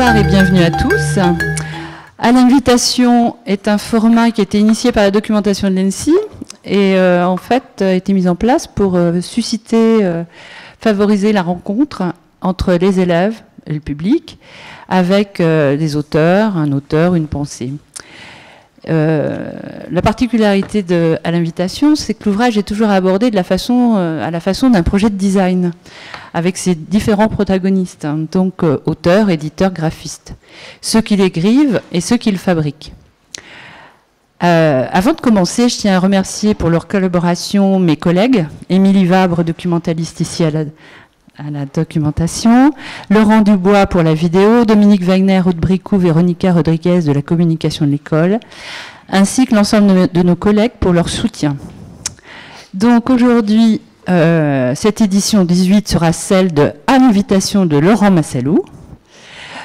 Bonsoir et bienvenue à tous. À l'invitation est un format qui a été initié par la documentation de l'ENSI et en fait a été mis en place pour favoriser la rencontre entre les élèves et le public avec des auteurs, un auteur, une pensée. La particularité à l'invitation, c'est que l'ouvrage est toujours abordé à la façon d'un projet de design, avec ses différents protagonistes, hein, donc auteurs, éditeurs, graphistes, ceux qui l'écrivent et ceux qui le fabriquent. Avant de commencer, je tiens à remercier pour leur collaboration mes collègues, Émilie Vabre, documentaliste ici à la documentation, Laurent Dubois pour la vidéo, Dominique Wagner, Ruth Bricou, Véronica Rodriguez de la communication de l'école, ainsi que l'ensemble de nos collègues pour leur soutien. Donc aujourd'hui, cette édition 18 sera celle de « À l'invitation » de Laurent Massalou.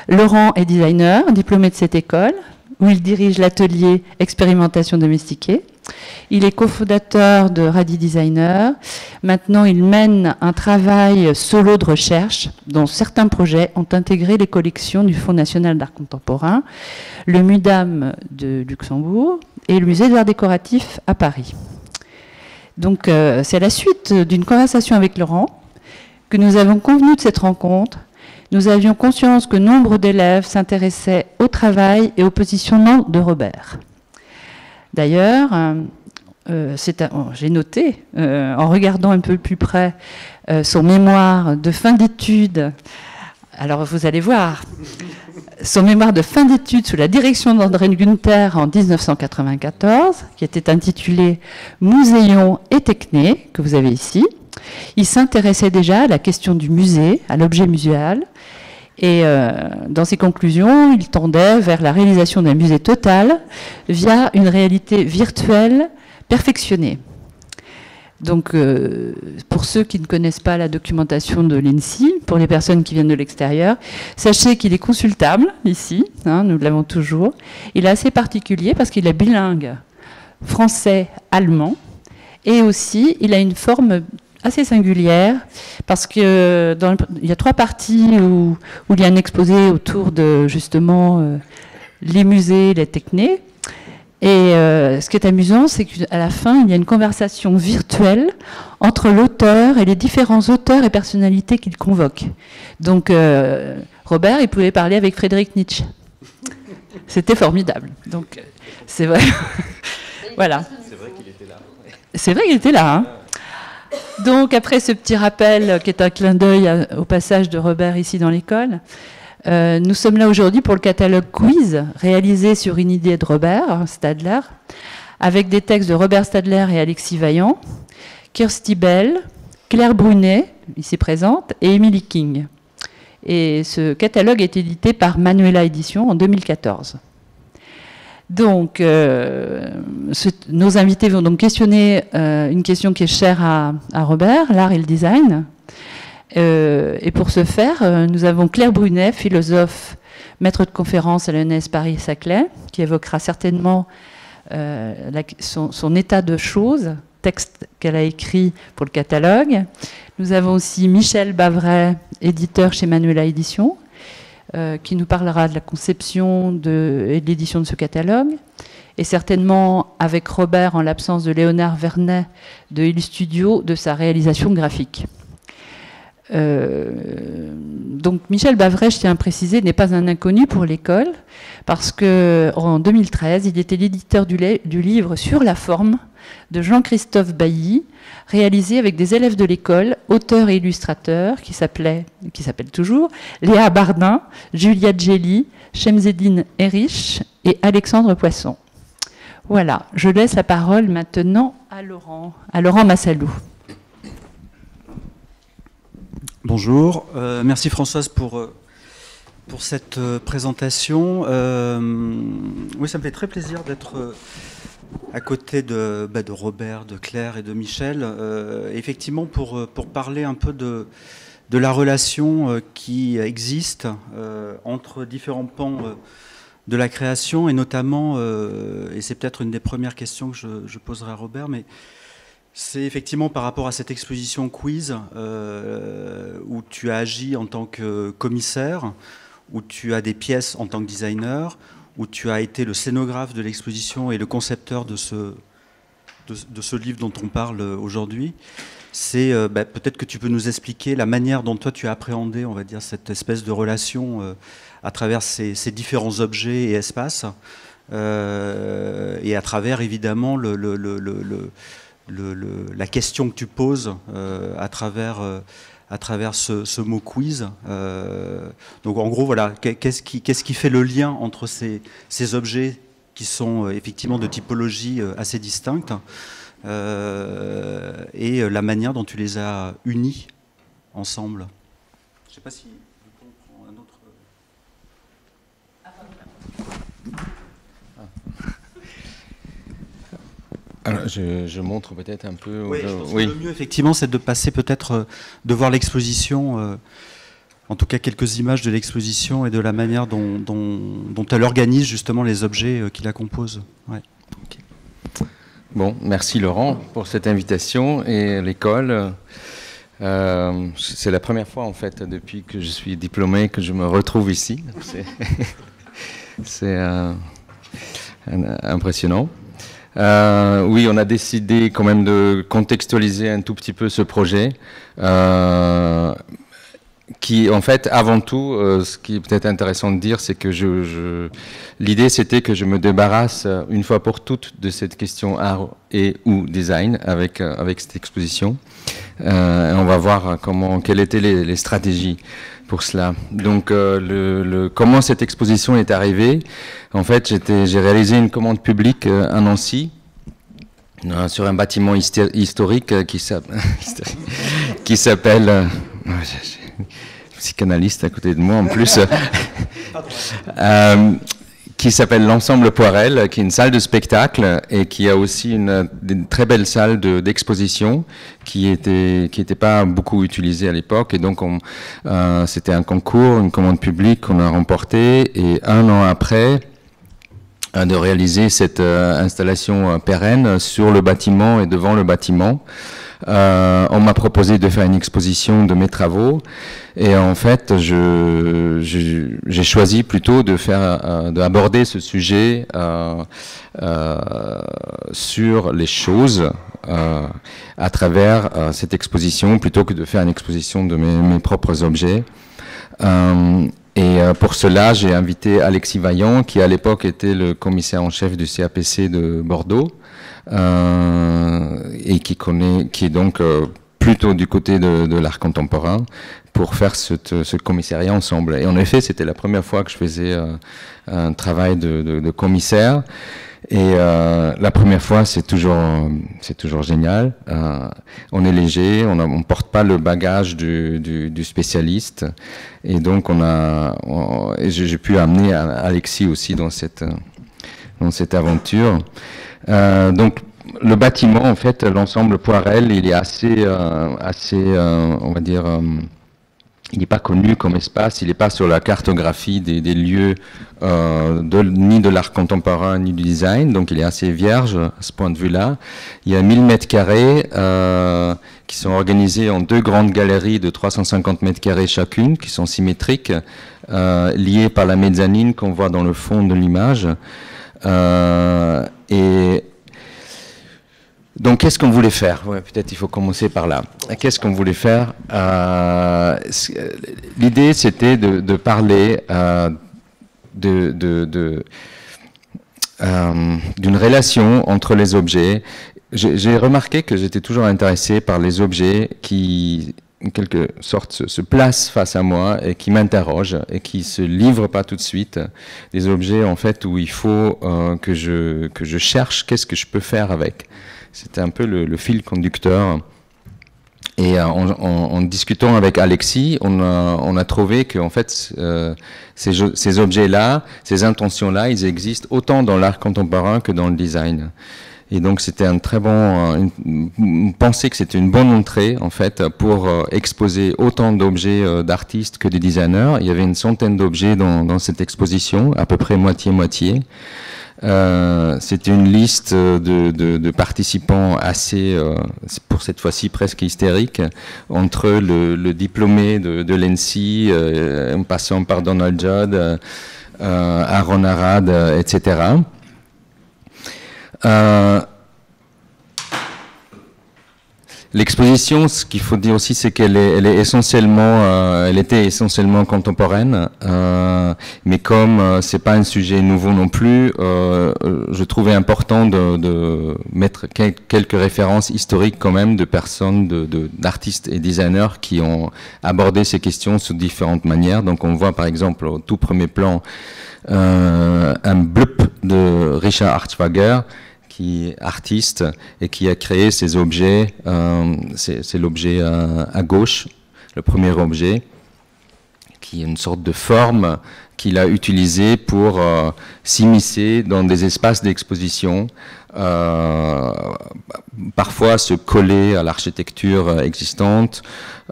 Laurent est designer, diplômé de cette école, où il dirige l'atelier Expérimentation domestiquée. Il est cofondateur de Radi Designer. Maintenant, il mène un travail solo de recherche dont certains projets ont intégré les collections du Fonds national d'art contemporain, le MUDAM de Luxembourg et le Musée d'art décoratif à Paris. Donc, c'est la suite d'une conversation avec Laurent que nous avons convenu de cette rencontre. Nous avions conscience que nombre d'élèves s'intéressaient au travail et au positionnement de Robert. D'ailleurs, j'ai noté, en regardant un peu plus près son mémoire de fin d'études, alors vous allez voir, son mémoire de fin d'études sous la direction d'André Günther en 1994, qui était intitulé « Muséon et Techné », que vous avez ici. Il s'intéressait déjà à la question du musée, à l'objet muséal, et dans ses conclusions, il tendait vers la réalisation d'un musée total via une réalité virtuelle perfectionnée. Donc, pour ceux qui ne connaissent pas la documentation de l'INSI, pour les personnes qui viennent de l'extérieur, sachez qu'il est consultable ici, hein, nous l'avons toujours. Il est assez particulier parce qu'il est bilingue français-allemand, et aussi il a une forme assez singulière, parce qu'il y a 3 parties où il y a un exposé autour de, justement, les musées, les technés. Et ce qui est amusant, c'est qu'à la fin, il y a une conversation virtuelle entre l'auteur et les différents auteurs et personnalités qu'il convoque. Donc, Robert, il pouvait parler avec Friedrich Nietzsche. C'était formidable. Donc, c'est vrai. Voilà. C'est vrai qu'il était là. C'est vrai qu'il était là, hein. Donc, après ce petit rappel, qui est un clin d'œil au passage de Robert ici dans l'école, nous sommes là aujourd'hui pour le catalogue Quiz, réalisé sur une idée de Robert Stadler, avec des textes de Robert Stadler et Alexis Vaillant, Kirsty Bell, Claire Brunet, ici présente, et Emily King. Et ce catalogue est édité par Manuela Éditions en 2014. Donc, nos invités vont donc questionner une question qui est chère à Robert, l'art et le design. Et pour ce faire, nous avons Claire Brunet, philosophe, maître de conférence à l'ENS Paris-Saclay, qui évoquera certainement son état de choses, texte qu'elle a écrit pour le catalogue. Nous avons aussi Michel Bavret, éditeur chez Manuela Éditions, qui nous parlera de la conception et de l'édition de ce catalogue, et certainement avec Robert, en l'absence de Léonard Vernet de Illustudio, de sa réalisation graphique. Donc Michel Bavret, je tiens à préciser, n'est pas un inconnu pour l'école, parce qu'en 2013, il était l'éditeur du livre Sur la forme de Jean-Christophe Bailly, réalisé avec des élèves de l'école, auteurs et illustrateurs, qui s'appellent toujours Léa Bardin, Julia Gelli, Chemseddine Erich et Alexandre Poisson. Voilà, je laisse la parole maintenant à Laurent Massalou. Bonjour, merci Françoise pour cette présentation. Oui, ça me fait très plaisir d'être à côté de Robert, de Claire et de Michel, effectivement pour parler un peu de la relation qui existe entre différents pans de la création, et notamment, et c'est peut-être une des premières questions que je poserai à Robert, mais c'est effectivement par rapport à cette exposition Quiz où tu as agi en tant que commissaire, où tu as des pièces en tant que designer, où tu as été le scénographe de l'exposition et le concepteur de ce livre dont on parle aujourd'hui. C'est peut-être que tu peux nous expliquer la manière dont toi tu as appréhendé, on va dire, cette espèce de relation à travers ces différents objets et espaces, et à travers évidemment la question que tu poses à travers ce mot quiz. Donc en gros, voilà, qu'est-ce qui fait le lien entre ces objets qui sont effectivement de typologie assez distincte et la manière dont tu les as unis ensemble. Je ne sais pas si on prend un autre... Alors, je montre peut-être un peu... Oui, je pense que le mieux, effectivement, c'est de passer peut-être, de voir l'exposition, en tout cas quelques images de l'exposition et de la manière dont elle organise justement les objets qui la composent. Ouais. Okay. Bon, merci Laurent pour cette invitation et l'école. C'est la première fois, en fait, depuis que je suis diplômé, que je me retrouve ici. C'est impressionnant. Oui, on a décidé quand même de contextualiser un tout petit peu ce projet, qui, en fait, avant tout, ce qui est peut-être intéressant de dire, c'est que l'idée, c'était que je me débarrasse une fois pour toutes de cette question art et ou design avec cette exposition. On va voir quelles étaient les stratégies pour cela. Donc, comment cette exposition est arrivée? En fait, j'ai réalisé une commande publique à Nancy sur un bâtiment historique qui s'appelle... psychanalyste à côté de moi en plus, qui s'appelle l'Ensemble Poirel, qui est une salle de spectacle et qui a aussi une très belle salle d'exposition qui était pas beaucoup utilisée à l'époque. Et donc, c'était un concours, une commande publique qu'on a remporté. Et un an après, de réaliser cette installation pérenne sur le bâtiment et devant le bâtiment. On m'a proposé de faire une exposition de mes travaux et en fait j'ai choisi plutôt d'aborder ce sujet sur les choses à travers cette exposition plutôt que de faire une exposition de mes propres objets. Et pour cela, j'ai invité Alexis Vaillant, qui à l'époque était le commissaire en chef du CAPC de Bordeaux, et qui est donc plutôt du côté de l'art contemporain, pour faire ce commissariat ensemble. Et en effet, c'était la première fois que je faisais un travail de commissaire. Et la première fois, c'est toujours génial. On est léger, on porte pas le bagage du spécialiste, et donc j'ai pu amener Alexis aussi dans cette aventure. Donc le bâtiment, en fait, l'ensemble Poirel, il est assez, on va dire. Il n'est pas connu comme espace, il n'est pas sur la cartographie des lieux ni de l'art contemporain ni du design, donc il est assez vierge à ce point de vue-là. Il y a 1000 mètres carrés qui sont organisés en 2 grandes galeries de 350 mètres carrés chacune, qui sont symétriques, liées par la mezzanine qu'on voit dans le fond de l'image. Et donc, qu'est-ce qu'on voulait faire? Ouais, peut-être il faut commencer par là. Qu'est-ce qu'on voulait faire? L'idée, c'était de parler d'une relation entre les objets. J'ai remarqué que j'étais toujours intéressé par les objets qui, en quelque sorte, se placent face à moi et qui m'interrogent et qui se livrent pas tout de suite. Des objets, en fait, où il faut que je cherche qu'est-ce que je peux faire avec. C'était un peu le fil conducteur. Et en discutant avec Alexis, on a trouvé que en fait, ces objets-là, ces intentions-là, ils existent autant dans l'art contemporain que dans le design. Et donc c'était un très bon, on pensait que c'était une bonne entrée en fait pour exposer autant d'objets d'artistes que de designers. Il y avait une centaine d'objets dans cette exposition, à peu près moitié-moitié. C'était une liste de participants assez, pour cette fois-ci presque hystérique, entre le diplômé de l'ENSI, en passant par Donald Judd, Aaron Arad, etc. L'exposition, ce qu'il faut dire aussi, c'est qu'elle est essentiellement, elle était essentiellement contemporaine, mais comme c'est pas un sujet nouveau non plus, je trouvais important de mettre quelques références historiques quand même de personnes, d'artistes et designers qui ont abordé ces questions sous différentes manières. Donc on voit par exemple au tout premier plan un blup de Richard Hartschwager, qui est artiste et qui a créé ces objets. C'est l'objet à gauche, le premier objet, qui est une sorte de forme qu'il a utilisée pour s'immiscer dans des espaces d'exposition, parfois se coller à l'architecture existante,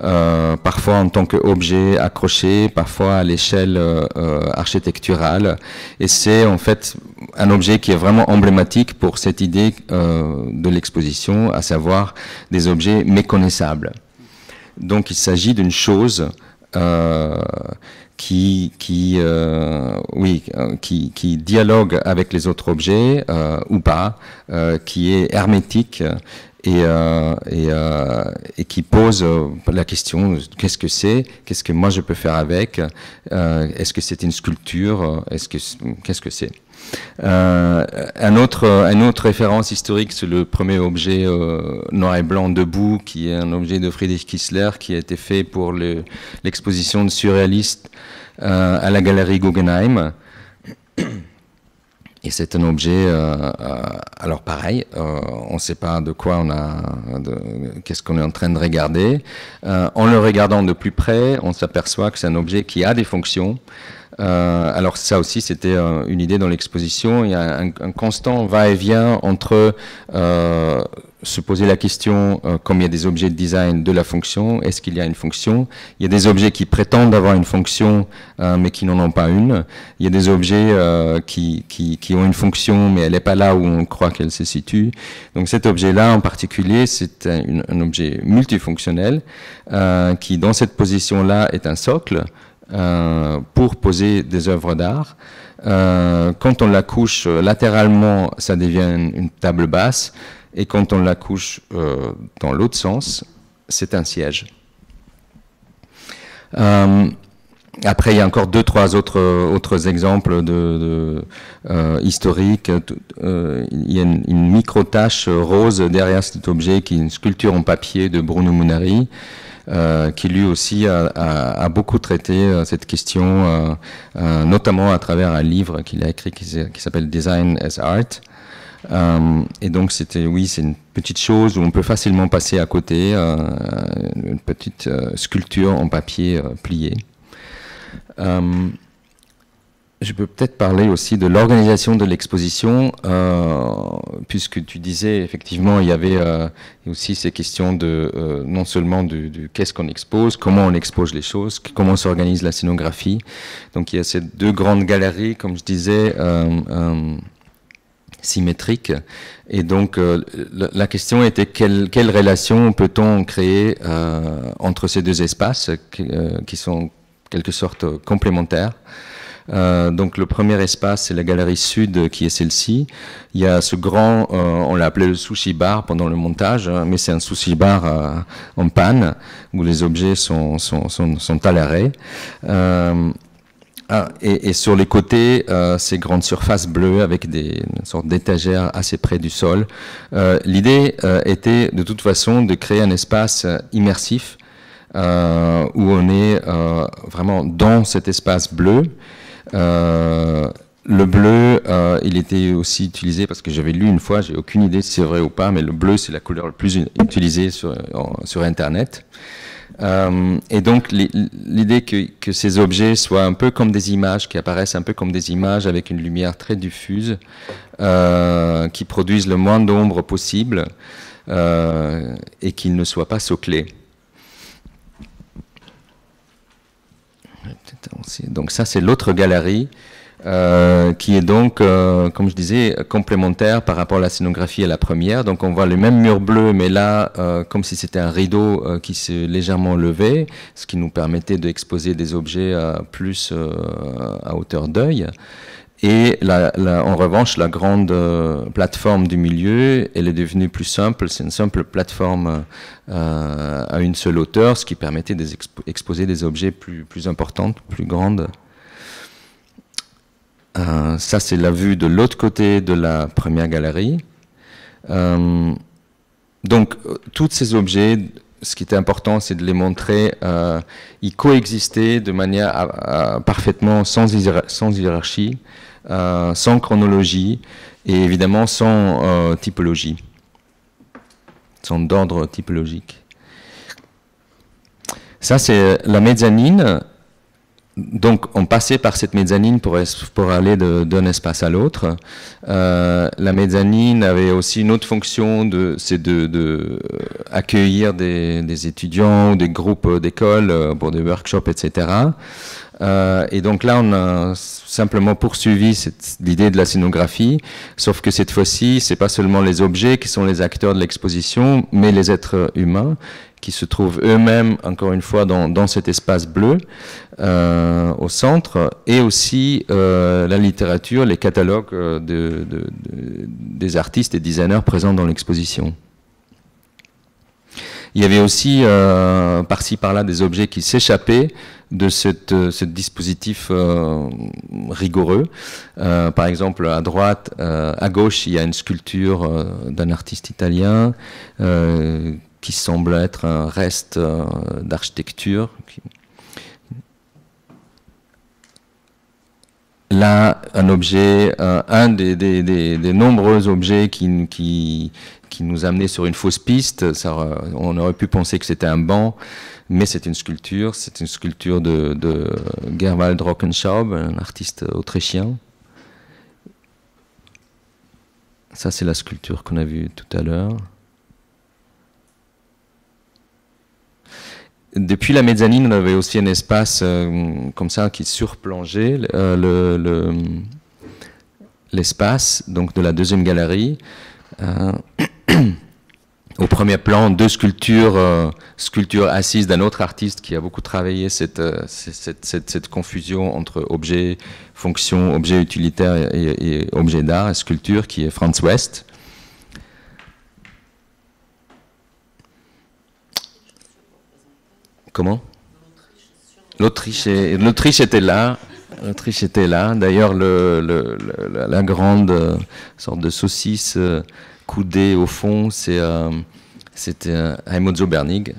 parfois en tant qu'objet accroché, parfois à l'échelle architecturale. Et c'est en fait un objet qui est vraiment emblématique pour cette idée de l'exposition, à savoir des objets méconnaissables. Donc il s'agit d'une chose qui dialogue avec les autres objets ou pas, qui est hermétique et qui pose la question qu'est-ce que moi je peux faire avec, est-ce que c'est une sculpture, qu'est-ce que c'est. Une autre référence historique, c'est le premier objet noir et blanc debout, qui est un objet de Friedrich Kiesler qui a été fait pour l'exposition de surréalistes à la galerie Guggenheim. Et c'est un objet, alors pareil, on ne sait pas de quoi qu'est-ce qu'on est en train de regarder. En le regardant de plus près, on s'aperçoit que c'est un objet qui a des fonctions. Alors ça aussi, c'était une idée dans l'exposition. Il y a un constant va-et-vient entre se poser la question, comme il y a des objets de design, de la fonction, est-ce qu'il y a une fonction? Il y a des objets qui prétendent avoir une fonction, mais qui n'en ont pas une. Il y a des objets qui ont une fonction, mais elle n'est pas là où on croit qu'elle se situe. Donc cet objet-là en particulier, c'est un objet multifonctionnel qui, dans cette position-là, est un socle pour poser des œuvres d'art. Quand on la couche latéralement, ça devient une table basse, et quand on la couche dans l'autre sens, c'est un siège. Après, il y a encore 2-3 autres exemples historiques. Il y a une micro-tache rose derrière cet objet qui est une sculpture en papier de Bruno Munari, qui lui aussi a beaucoup traité cette question, notamment à travers un livre qu'il a écrit qui s'appelle Design as Art. Et donc c'est une petite chose où on peut facilement passer à côté, une petite sculpture en papier plié. Je peux peut-être parler aussi de l'organisation de l'exposition, puisque tu disais effectivement il y avait aussi ces questions de non seulement de qu'est-ce qu'on expose, comment on expose les choses, comment s'organise la scénographie. Donc il y a ces deux grandes galeries, comme je disais, symétriques. Et donc la question était quelle relation peut-on créer entre ces deux espaces qui sont en quelque sorte complémentaires. Donc le premier espace, c'est la galerie sud qui est celle-ci. Il y a ce grand, on l'a appelé le sushi bar pendant le montage, mais c'est un sushi bar en panne, où les objets sont à l'arrêt. Et sur les côtés, ces grandes surfaces bleues avec une sorte d'étagère assez près du sol. L'idée était de toute façon de créer un espace immersif où on est vraiment dans cet espace bleu. Le bleu, il était aussi utilisé, parce que j'avais lu une fois, j'ai aucune idée si c'est vrai ou pas, mais le bleu c'est la couleur la plus utilisée sur Internet. Et donc l'idée que ces objets soient un peu comme des images, qui apparaissent un peu comme des images avec une lumière très diffuse, qui produisent le moins d'ombre possible et qu'ils ne soient pas soclés. Donc ça c'est l'autre galerie qui est donc, comme je disais, complémentaire par rapport à la scénographie à la première. Donc on voit les mêmes murs bleus, mais là, comme si c'était un rideau qui s'est légèrement levé, ce qui nous permettait d'exposer des objets plus à hauteur d'œil. Et en revanche, la grande plateforme du milieu, elle est devenue plus simple. C'est une simple plateforme à une seule hauteur, ce qui permettait d'exposer des objets plus importants, plus grandes. Ça, c'est la vue de l'autre côté de la première galerie. Donc, tous ces objets, ce qui était important, c'est de les montrer. Ils coexistaient de manière parfaitement sans hiérarchie, sans chronologie et évidemment sans typologie, sans d'ordre typologique. Ça, c'est la mezzanine. Donc, on passait par cette mezzanine pour aller d'un espace à l'autre. La mezzanine avait aussi une autre fonction, c'est de accueillir des étudiants ou des groupes d'école pour des workshops, etc. Et donc là, on a simplement poursuivi l'idée de la scénographie, sauf que cette fois-ci, c'est pas seulement les objets qui sont les acteurs de l'exposition, mais les êtres humains qui se trouvent eux-mêmes, encore une fois, dans cet espace bleu au centre, et aussi la littérature, les catalogues des artistes et designers présents dans l'exposition. Il y avait aussi par-ci par-là des objets qui s'échappaient de ce dispositif rigoureux. Par exemple, à droite, à gauche, il y a une sculpture d'un artiste italien qui semble être un reste d'architecture. Là, un objet, un des nombreux objets qui nous amenait sur une fausse piste. On aurait pu penser que c'était un banc, mais c'est une sculpture de Gerwald Rockenschaub, un artiste autrichien. Ça, c'est la sculpture qu'on a vue tout à l'heure. Depuis la mezzanine, on avait aussi un espace comme ça qui surplongeait l'espace donc de la deuxième galerie. Au premier plan, deux sculptures assises d'un autre artiste qui a beaucoup travaillé cette confusion entre objet, fonction, objet utilitaire et objet d'art, sculpture, qui est Franz West. Comment ? L'Autriche était là. L'Autriche était là. D'ailleurs, la grande sorte de saucisse coudée au fond, c'était Heimo Zobernig,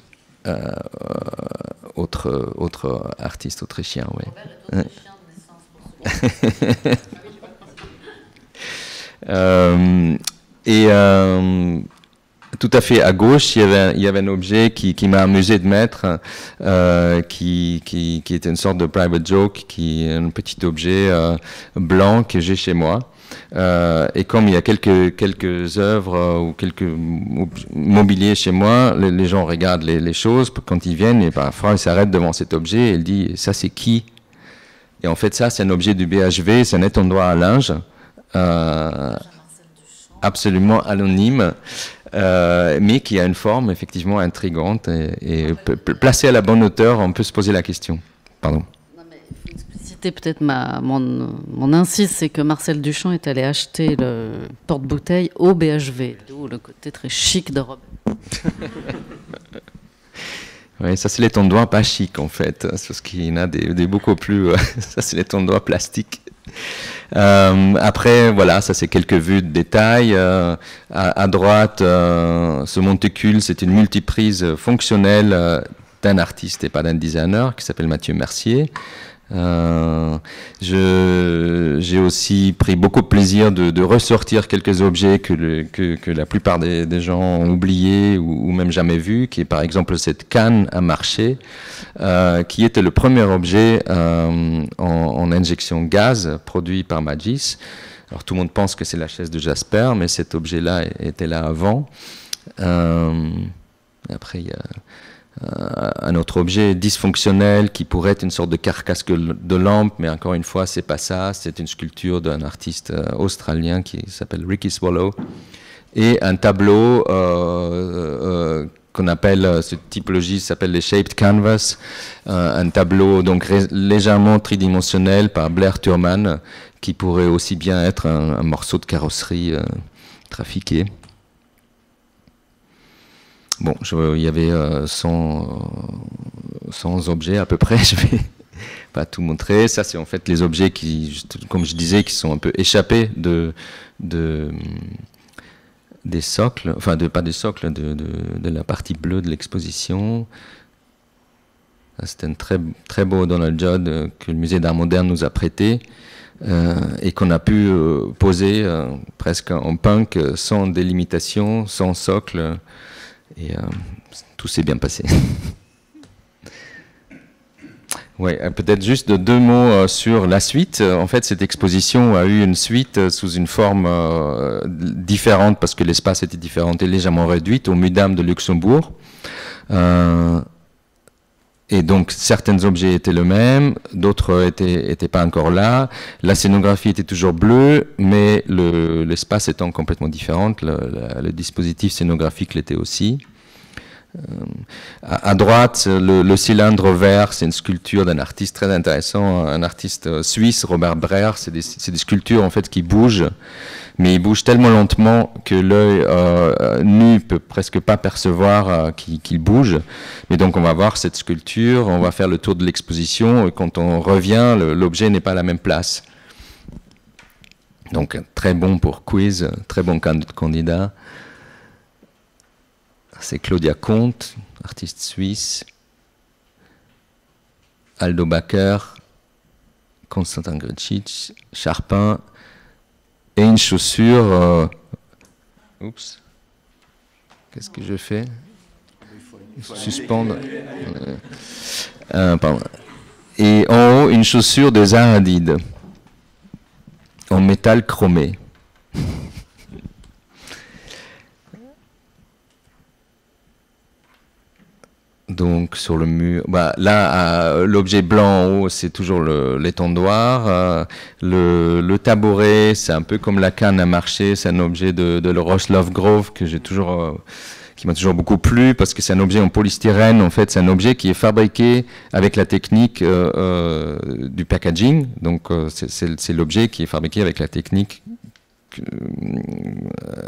autre artiste autrichien. Ouais. Tout à fait à gauche, il y avait un objet qui m'a amusé de mettre, qui était une sorte de private joke, qui est un petit objet blanc que j'ai chez moi. Et comme il y a quelques œuvres ou quelques mobiliers chez moi, les gens regardent les choses quand ils viennent, et parfois ils s'arrêtent devant cet objet et ils disent « ça c'est qui ?» Et en fait ça c'est un objet du BHV, c'est un étendoir à linge, absolument anonyme, mais qui a une forme effectivement intrigante et placé à la bonne hauteur, on peut se poser la question. Pardon. Non, mais il faut expliciter peut-être mon incise, c'est que Marcel Duchamp est allé acheter le porte-bouteille au BHV, d'où le côté très chic de Robert. Oui, ça c'est l'étendoir pas chic en fait, parce qu'il y en a des beaucoup plus... ça c'est l'étendoir plastique. Après, voilà, ça c'est quelques vues de détail. À droite, ce monticule, c'est une multiprise fonctionnelle d'un artiste et pas d'un designer qui s'appelle Mathieu Mercier. J'ai aussi pris beaucoup de plaisir de ressortir quelques objets que la plupart des gens ont oubliés ou même jamais vus, qui est par exemple cette canne à marcher, qui était le premier objet en injection gaz produit par Magis. Alors tout le monde pense que c'est la chaise de Jasper, mais cet objet-là était là avant. Après, il y a un autre objet dysfonctionnel qui pourrait être une sorte de carcasse de lampe, mais encore une fois, c'est pas ça. C'est une sculpture d'un artiste australien qui s'appelle Ricky Swallow, et un tableau qu'on appelle, cette typologie s'appelle les shaped canvas, un tableau donc légèrement tridimensionnel par Blair Turman, qui pourrait aussi bien être un morceau de carrosserie trafiqué. Bon, il y avait 100 objets à peu près, je vais pas tout montrer. Ça, c'est en fait les objets qui, comme je disais, qui sont un peu échappés des socles, enfin pas des socles, de la partie bleue de l'exposition. C'était un très beau Donald Judd que le musée d'art moderne nous a prêté et qu'on a pu poser presque en punk, sans délimitation, sans socle, et tout s'est bien passé. Ouais, peut-être juste 2 mots sur la suite. En fait, cette exposition a eu une suite sous une forme différente, parce que l'espace était différent et légèrement réduite, au Mudam de Luxembourg. Et donc, certains objets étaient le même, d'autres étaient pas encore là. La scénographie était toujours bleue, mais l'espace étant complètement différent, le dispositif scénographique l'était aussi. À droite, le cylindre vert, c'est une sculpture d'un artiste très intéressant, un artiste suisse, Robert Breer. C'est des sculptures en fait qui bougent, mais ils bougent tellement lentement que l'œil nu peut presque pas percevoir qu'ils bougent. Mais donc on va voir cette sculpture, on va faire le tour de l'exposition, et quand on revient, l'objet n'est pas à la même place. Donc très bon pour quiz, très bon candidat. C'est Claudia Comte, artiste suisse, Aldo Backer, Konstantin Grcic, Charpin, et une chaussure. Oups, qu'est-ce que je fais? Suspendre. Pardon. Et en haut, une chaussure de Zaha Hadid, en métal chromé. Donc sur le mur, là l'objet blanc en haut, c'est toujours l'étendoir. Le tabouret, c'est un peu comme la canne à marcher, c'est un objet de Roche Lovegrove que qui m'a toujours beaucoup plu, parce que c'est un objet en polystyrène. En fait, c'est un objet qui est fabriqué avec la technique du packaging. Donc c'est l'objet qui est fabriqué avec la technique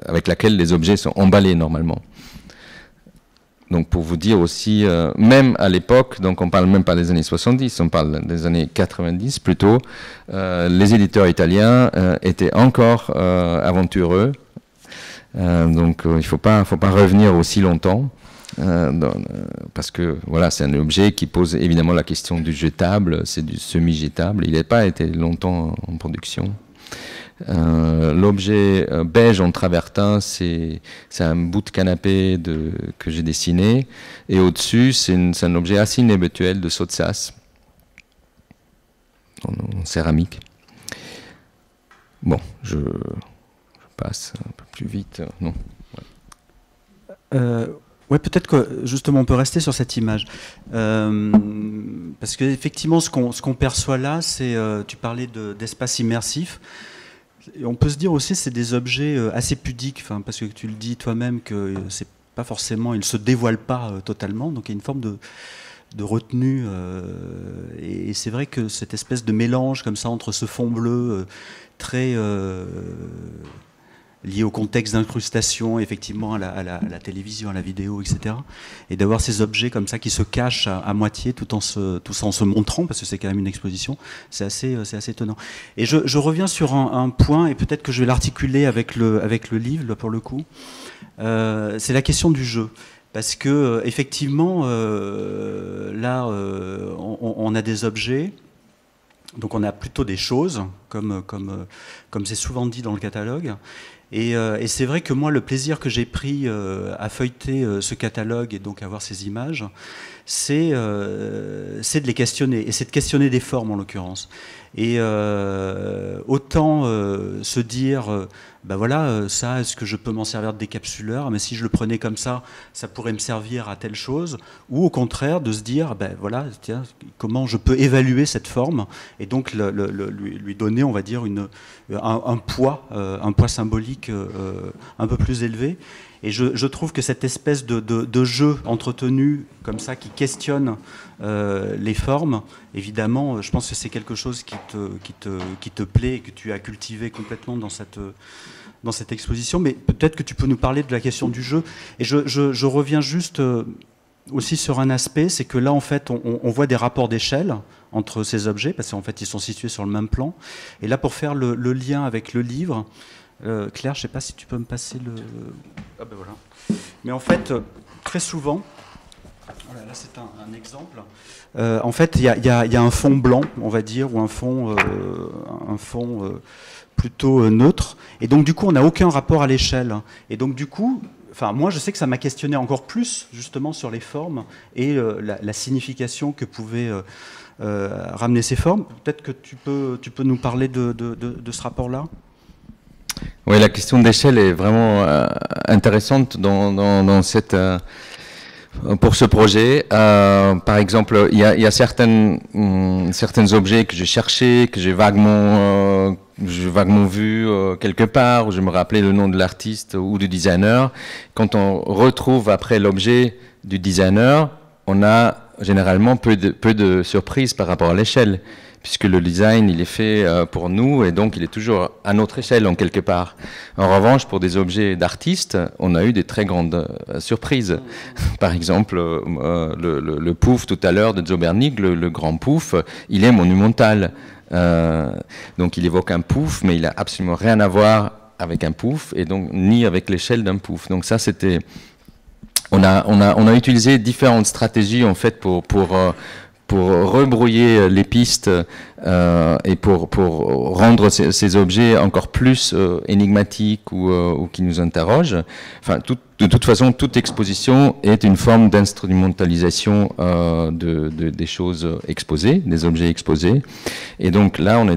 avec laquelle les objets sont emballés normalement. Donc pour vous dire aussi, même à l'époque, donc on parle même pas des années 70, on parle des années 90 plutôt, les éditeurs italiens étaient encore aventureux. Donc il faut pas revenir aussi longtemps, parce que voilà, c'est un objet qui pose évidemment la question du jetable, c'est du semi-jetable, il n'a pas été longtemps en production. L'objet beige en travertin, c'est un bout de canapé que j'ai dessiné, et au-dessus c'est un objet assez inhabituel de Sottsass en céramique. Bon, je passe un peu plus vite. Non. Ouais, peut-être que justement on peut rester sur cette image, parce qu'effectivement ce qu'on perçoit là, c'est tu parlais d'espace immersif. Et on peut se dire aussi c'est des objets assez pudiques, parce que tu le dis toi-même que c'est pas forcément, ils se dévoilent pas totalement, donc il y a une forme de retenue, et c'est vrai que cette espèce de mélange comme ça entre ce fond bleu très lié au contexte d'incrustation, effectivement, à la télévision, à la vidéo, etc. Et d'avoir ces objets comme ça qui se cachent à moitié tout en se montrant, parce que c'est quand même une exposition, c'est assez étonnant. Et je reviens sur un point, et peut-être que je vais l'articuler avec le livre, là, pour le coup. C'est la question du jeu. Parce que, effectivement, là, on a des objets. Donc on a plutôt des choses, comme c'est souvent dit dans le catalogue. Et c'est vrai que moi, le plaisir que j'ai pris à feuilleter ce catalogue et donc à voir ces images, c'est de les questionner. Et c'est de questionner des formes, en l'occurrence. Et autant se dire, ben voilà, ça, est-ce que je peux m'en servir de décapsuleur? Mais si je le prenais comme ça pourrait me servir à telle chose. Ou au contraire, de se dire, ben voilà, tiens, comment je peux évaluer cette forme et donc lui donner, on va dire, un poids symbolique un peu plus élevé. Et je trouve que cette espèce de jeu entretenu comme ça, qui questionne les formes, évidemment, je pense que c'est quelque chose qui te plaît et que tu as cultivé complètement dans cette exposition. Mais peut-être que tu peux nous parler de la question du jeu. Et je reviens juste aussi sur un aspect, c'est que là, en fait, on voit des rapports d'échelle entre ces objets, parce qu'en fait, ils sont situés sur le même plan. Et là, pour faire le lien avec le livre, Claire, je ne sais pas si tu peux me passer le... Ah ben voilà. Mais en fait, très souvent, voilà, là c'est un exemple, en fait il y a un fond blanc, on va dire, ou un fond plutôt neutre, et donc du coup on n'a aucun rapport à l'échelle. Et donc du coup, enfin, moi je sais que ça m'a questionné encore plus justement sur les formes et la signification que pouvaient ramener ces formes. Peut-être que tu peux nous parler de ce rapport-là. Oui, la question d'échelle est vraiment intéressante dans cette, pour ce projet. Par exemple, il y a certains objets que j'ai cherchés, que j'ai vaguement vu quelque part, où je me rappelais le nom de l'artiste ou du designer. Quand on retrouve après l'objet du designer, on a généralement peu de surprises par rapport à l'échelle, puisque le design, il est fait pour nous, et donc il est toujours à notre échelle, en quelque part. En revanche, pour des objets d'artistes, on a eu des très grandes surprises. Par exemple, le pouf tout à l'heure de Zobernig, le grand pouf, il est monumental. Donc il évoque un pouf, mais il n'a absolument rien à voir avec un pouf, et donc ni avec l'échelle d'un pouf. Donc ça, c'était... On a utilisé différentes stratégies, en fait, pour rebrouiller les pistes et pour rendre ces objets encore plus énigmatiques ou qui nous interrogent. Enfin, de toute façon, toute exposition est une forme d'instrumentalisation des choses exposées, des objets exposés. Et donc là, on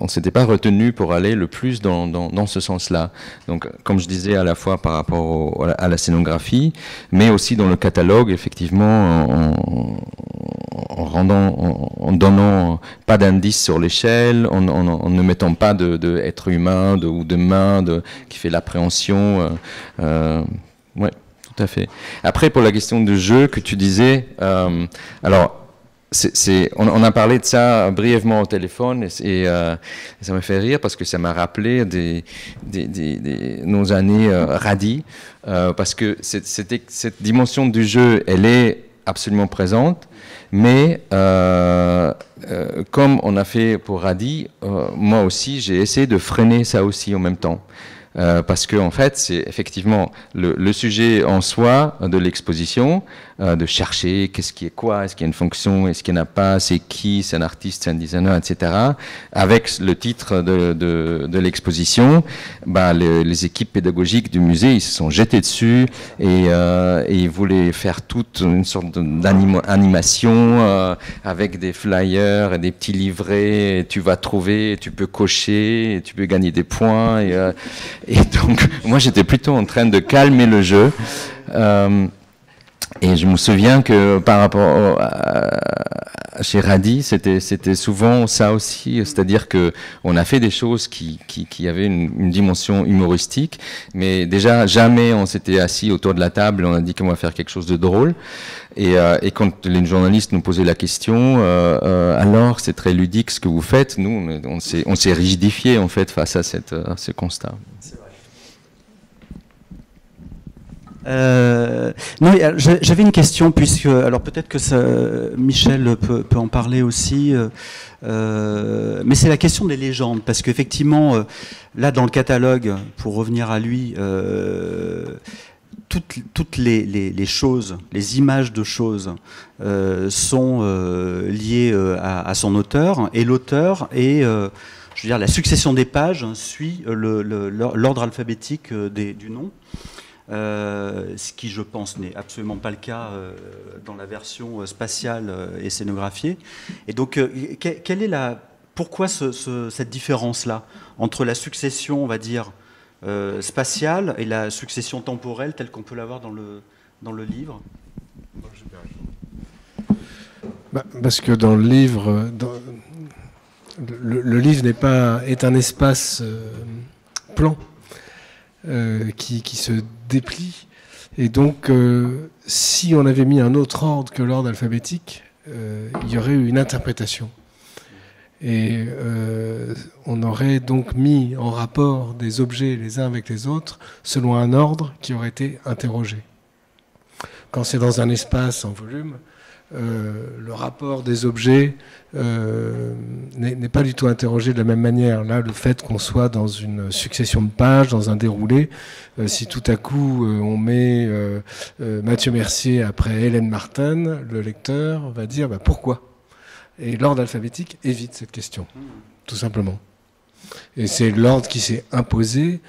s'était pas retenu pour aller le plus dans ce sens-là. Donc, comme je disais, à la fois par rapport à la scénographie, mais aussi dans le catalogue, effectivement, en donnant pas d'indice sur l'échelle, en ne mettant pas de être humain ou de main qui fait l'appréhension. Ouais, tout à fait. Après, pour la question du jeu que tu disais, alors on a parlé de ça brièvement au téléphone et ça m'a fait rire parce que ça m'a rappelé nos années radis, parce que cette dimension du jeu, elle est absolument présente, mais comme on a fait pour Radi, moi aussi j'ai essayé de freiner ça aussi en même temps. Parce que en fait, c'est effectivement le sujet en soi de l'exposition, de chercher qu'est-ce qui est quoi, est-ce qu'il y a une fonction, est-ce qu'il n'y en a pas, c'est qui, c'est un artiste, c'est un designer, etc. Avec le titre de l'exposition, les équipes pédagogiques du musée, ils se sont jetés dessus et ils voulaient faire toute une sorte d'animation avec des flyers et des petits livrets. Et tu vas trouver, tu peux cocher, et tu peux gagner des points. Et donc, moi, j'étais plutôt en train de calmer le jeu. Et je me souviens que par rapport chez Radi, c'était souvent ça aussi, c'est-à-dire que on a fait des choses qui avaient une dimension humoristique, mais déjà jamais on s'était assis autour de la table et on a dit qu'on va faire quelque chose de drôle. Et quand les journalistes nous posaient la question, alors c'est très ludique ce que vous faites, nous on s'est rigidifié en fait face à ce constat. Non, j'avais une question, puisque, alors peut-être que Michel peut en parler aussi, mais c'est la question des légendes, parce qu'effectivement, là dans le catalogue, pour revenir à lui, toutes les choses, les images de choses sont liées à son auteur, et l'auteur est... je veux dire, la succession des pages suit l'ordre alphabétique du nom. Ce qui, je pense, n'est absolument pas le cas dans la version spatiale et scénographiée. Et donc, quelle est pourquoi cette différence-là entre la succession, on va dire, spatiale et la succession temporelle telle qu'on peut l'avoir dans le livre? Parce que dans le livre, le livre est un espace plan qui se déplie. Et donc, si on avait mis un autre ordre que l'ordre alphabétique, il y aurait eu une interprétation. Et on aurait donc mis en rapport des objets les uns avec les autres selon un ordre qui aurait été interrogé. Quand c'est dans un espace en volume, le rapport des objets n'est pas du tout interrogé de la même manière. Là, le fait qu'on soit dans une succession de pages, dans un déroulé, si tout à coup on met Mathieu Mercier après Hélène Martin, le lecteur va dire pourquoi ? Et l'ordre alphabétique évite cette question, tout simplement. Et c'est l'ordre qui s'est imposé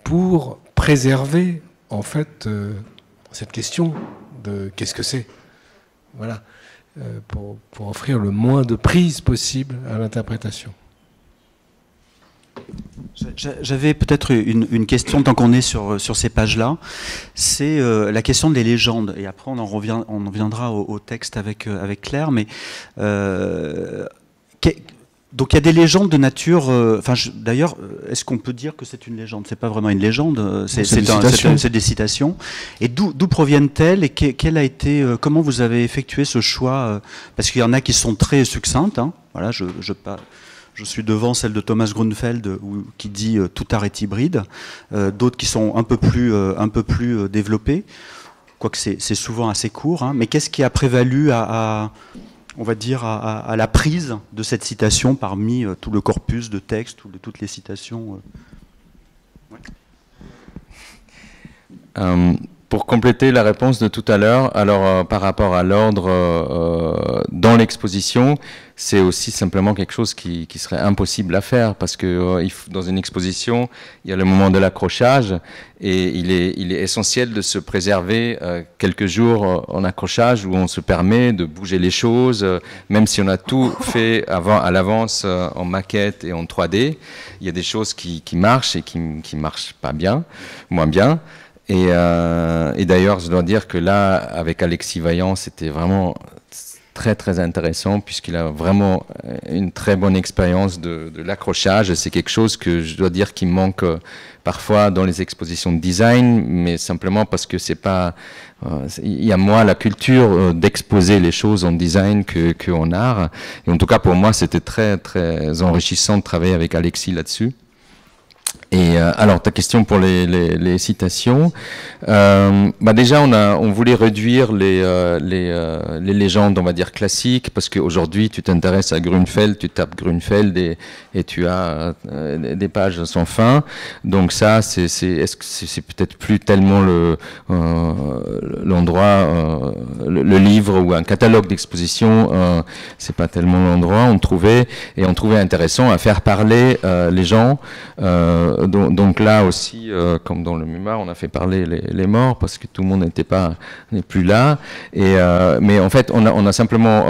pour préserver, en fait, cette question de qu'est-ce que c'est ? Voilà, pour offrir le moins de prise possible à l'interprétation. J'avais peut-être une question, tant qu'on est sur ces pages-là, c'est la question des légendes. Et après, on en reviendra au texte avec Claire. Mais donc il y a des légendes de nature. D'ailleurs, est-ce qu'on peut dire que c'est une légende? C'est pas vraiment une légende. C'est des citations. Et d'où proviennent-elles? Et comment vous avez effectué ce choix? Parce qu'il y en a qui sont très succinctes. Hein. Voilà, je suis devant celle de Thomas Grunfeld qui dit tout art est hybride, d'autres qui sont un peu plus développées, quoique c'est souvent assez court. Hein. Mais qu'est-ce qui a prévalu on va dire à la prise de cette citation parmi tout le corpus de textes ou de toutes les citations? Pour compléter la réponse de tout à l'heure, alors par rapport à l'ordre dans l'exposition, c'est aussi simplement quelque chose qui serait impossible à faire parce que dans une exposition, il y a le moment de l'accrochage et il est essentiel de se préserver quelques jours en accrochage où on se permet de bouger les choses, même si on a tout fait à l'avance en maquette et en 3D, il y a des choses qui marchent et qui marchent pas bien, moins bien. Et d'ailleurs, je dois dire que là, avec Alexis Vaillant, c'était vraiment très très intéressant puisqu'il a vraiment une très bonne expérience de l'accrochage. C'est quelque chose que je dois dire qui manque parfois dans les expositions de design, mais simplement parce que c'est pas, il y a moins la culture d'exposer les choses en design qu'en art. Et en tout cas, pour moi, c'était très très enrichissant de travailler avec Alexis là-dessus. Et alors ta question pour les citations, déjà on voulait réduire les légendes, on va dire classiques, parce qu'aujourd'hui tu t'intéresses à Grunfeld, tu tapes Grunfeld et tu as des pages sans fin. Donc ça c'est peut-être plus tellement l'endroit, le livre ou un catalogue d'exposition, c'est pas tellement l'endroit. On trouvait intéressant à faire parler les gens. Donc là aussi, comme dans le MUMA, on a fait parler les morts parce que tout le monde n'est plus là. Mais en fait, on a simplement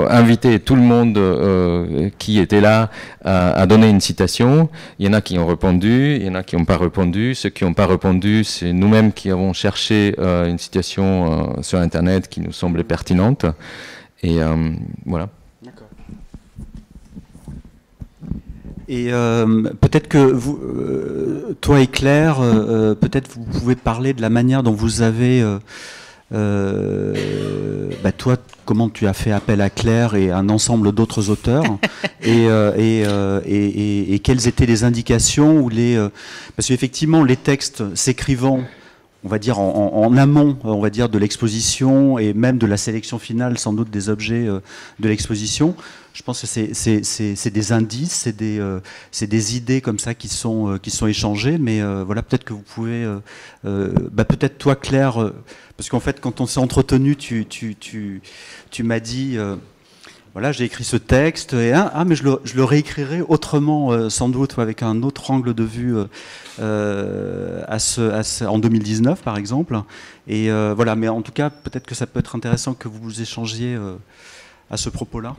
invité tout le monde qui était là à donner une citation. Il y en a qui ont répondu, il y en a qui n'ont pas répondu. Ceux qui n'ont pas répondu, c'est nous-mêmes qui avons cherché une citation sur Internet qui nous semblait pertinente. Et voilà. Et peut-être que vous, toi et Claire, peut-être vous pouvez parler de la manière dont vous avez, toi, comment tu as fait appel à Claire et un ensemble d'autres auteurs, et quelles étaient les indications ou parce qu'effectivement les textes s'écrivant, on va dire en amont, on va dire de l'exposition et même de la sélection finale, sans doute des objets de l'exposition. Je pense que c'est des indices, c'est des idées comme ça qui sont échangées. Mais voilà, peut-être que vous pouvez, peut-être toi Claire, parce qu'en fait quand on s'est entretenu, tu m'as dit. Voilà, j'ai écrit ce texte, et mais je le réécrirai autrement, sans doute, avec un autre angle de vue en 2019, par exemple. Et voilà, mais en tout cas, peut-être que ça peut être intéressant que vous échangiez à ce propos-là.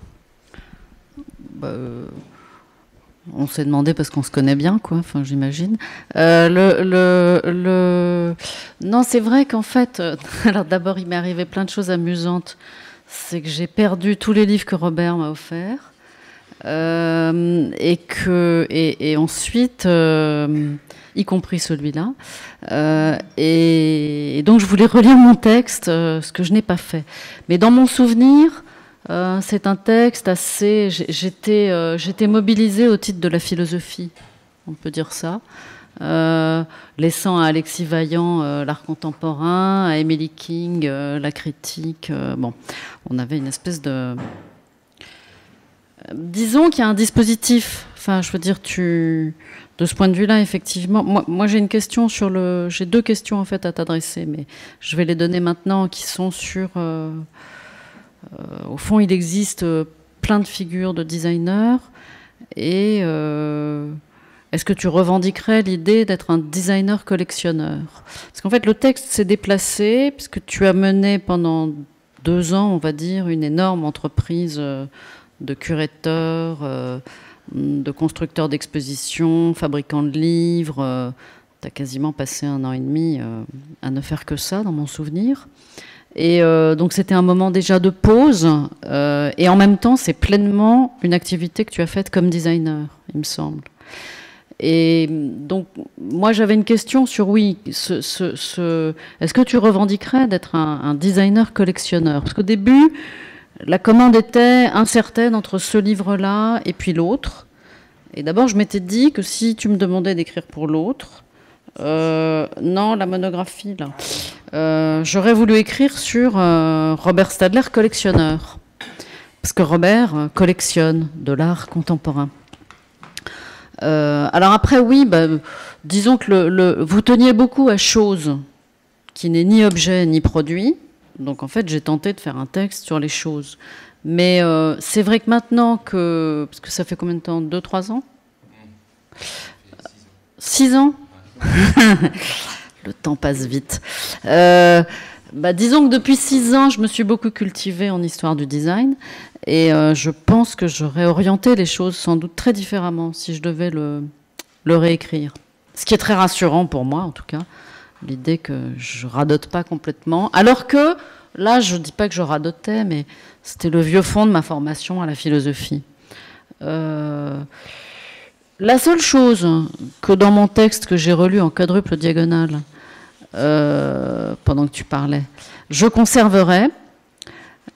On s'est demandé parce qu'on se connaît bien, quoi. Enfin, j'imagine. Non, c'est vrai qu'en fait, alors d'abord, il m'est arrivé plein de choses amusantes. C'est que j'ai perdu tous les livres que Robert m'a offerts, et ensuite, y compris celui-là. Et donc, je voulais relire mon texte, ce que je n'ai pas fait. Mais dans mon souvenir. C'est un texte assez... J'étais mobilisée au titre de la philosophie, on peut dire ça, laissant à Alexis Vaillant l'art contemporain, à Emily King la critique. Bon, on avait une espèce de... Disons qu'il y a un dispositif. Enfin, je veux dire, de ce point de vue-là, effectivement... Moi j'ai une question sur le... J'ai deux questions, en fait, à t'adresser, mais je vais les donner maintenant, qui sont sur... au fond, il existe plein de figures de designers. Et est-ce que tu revendiquerais l'idée d'être un designer collectionneur? Parce qu'en fait, le texte s'est déplacé, puisque tu as mené pendant 2 ans, on va dire, une énorme entreprise de curateurs, de constructeurs d'expositions, fabricants de livres. Tu as quasiment passé 1 an et demi à ne faire que ça, dans mon souvenir. Et donc c'était un moment déjà de pause, et en même temps c'est pleinement une activité que tu as faite comme designer, il me semble. Et donc moi j'avais une question sur, oui, est-ce que tu revendiquerais d'être un designer collectionneur? Parce qu'au début, la commande était incertaine entre ce livre-là et puis l'autre. Et d'abord je m'étais dit que si tu me demandais d'écrire pour l'autre, non, la monographie là. J'aurais voulu écrire sur Robert Stadler, collectionneur. Parce que Robert collectionne de l'art contemporain. Alors après, oui, disons que vous teniez beaucoup à chose qui n'est ni objet ni produit. Donc en fait, j'ai tenté de faire un texte sur les choses. Mais c'est vrai que maintenant que... Parce que ça fait combien de temps? 2-3 ans? 6 ans. Le temps passe vite. Disons que depuis 6 ans, je me suis beaucoup cultivée en histoire du design, et je pense que j'aurais orienté les choses sans doute très différemment si je devais le réécrire. Ce qui est très rassurant pour moi, en tout cas, l'idée que je radote pas complètement. Alors que, là, je dis pas que je radotais, mais c'était le vieux fond de ma formation à la philosophie. La seule chose que dans mon texte que j'ai relu en quadruple diagonale, pendant que tu parlais, je conserverai,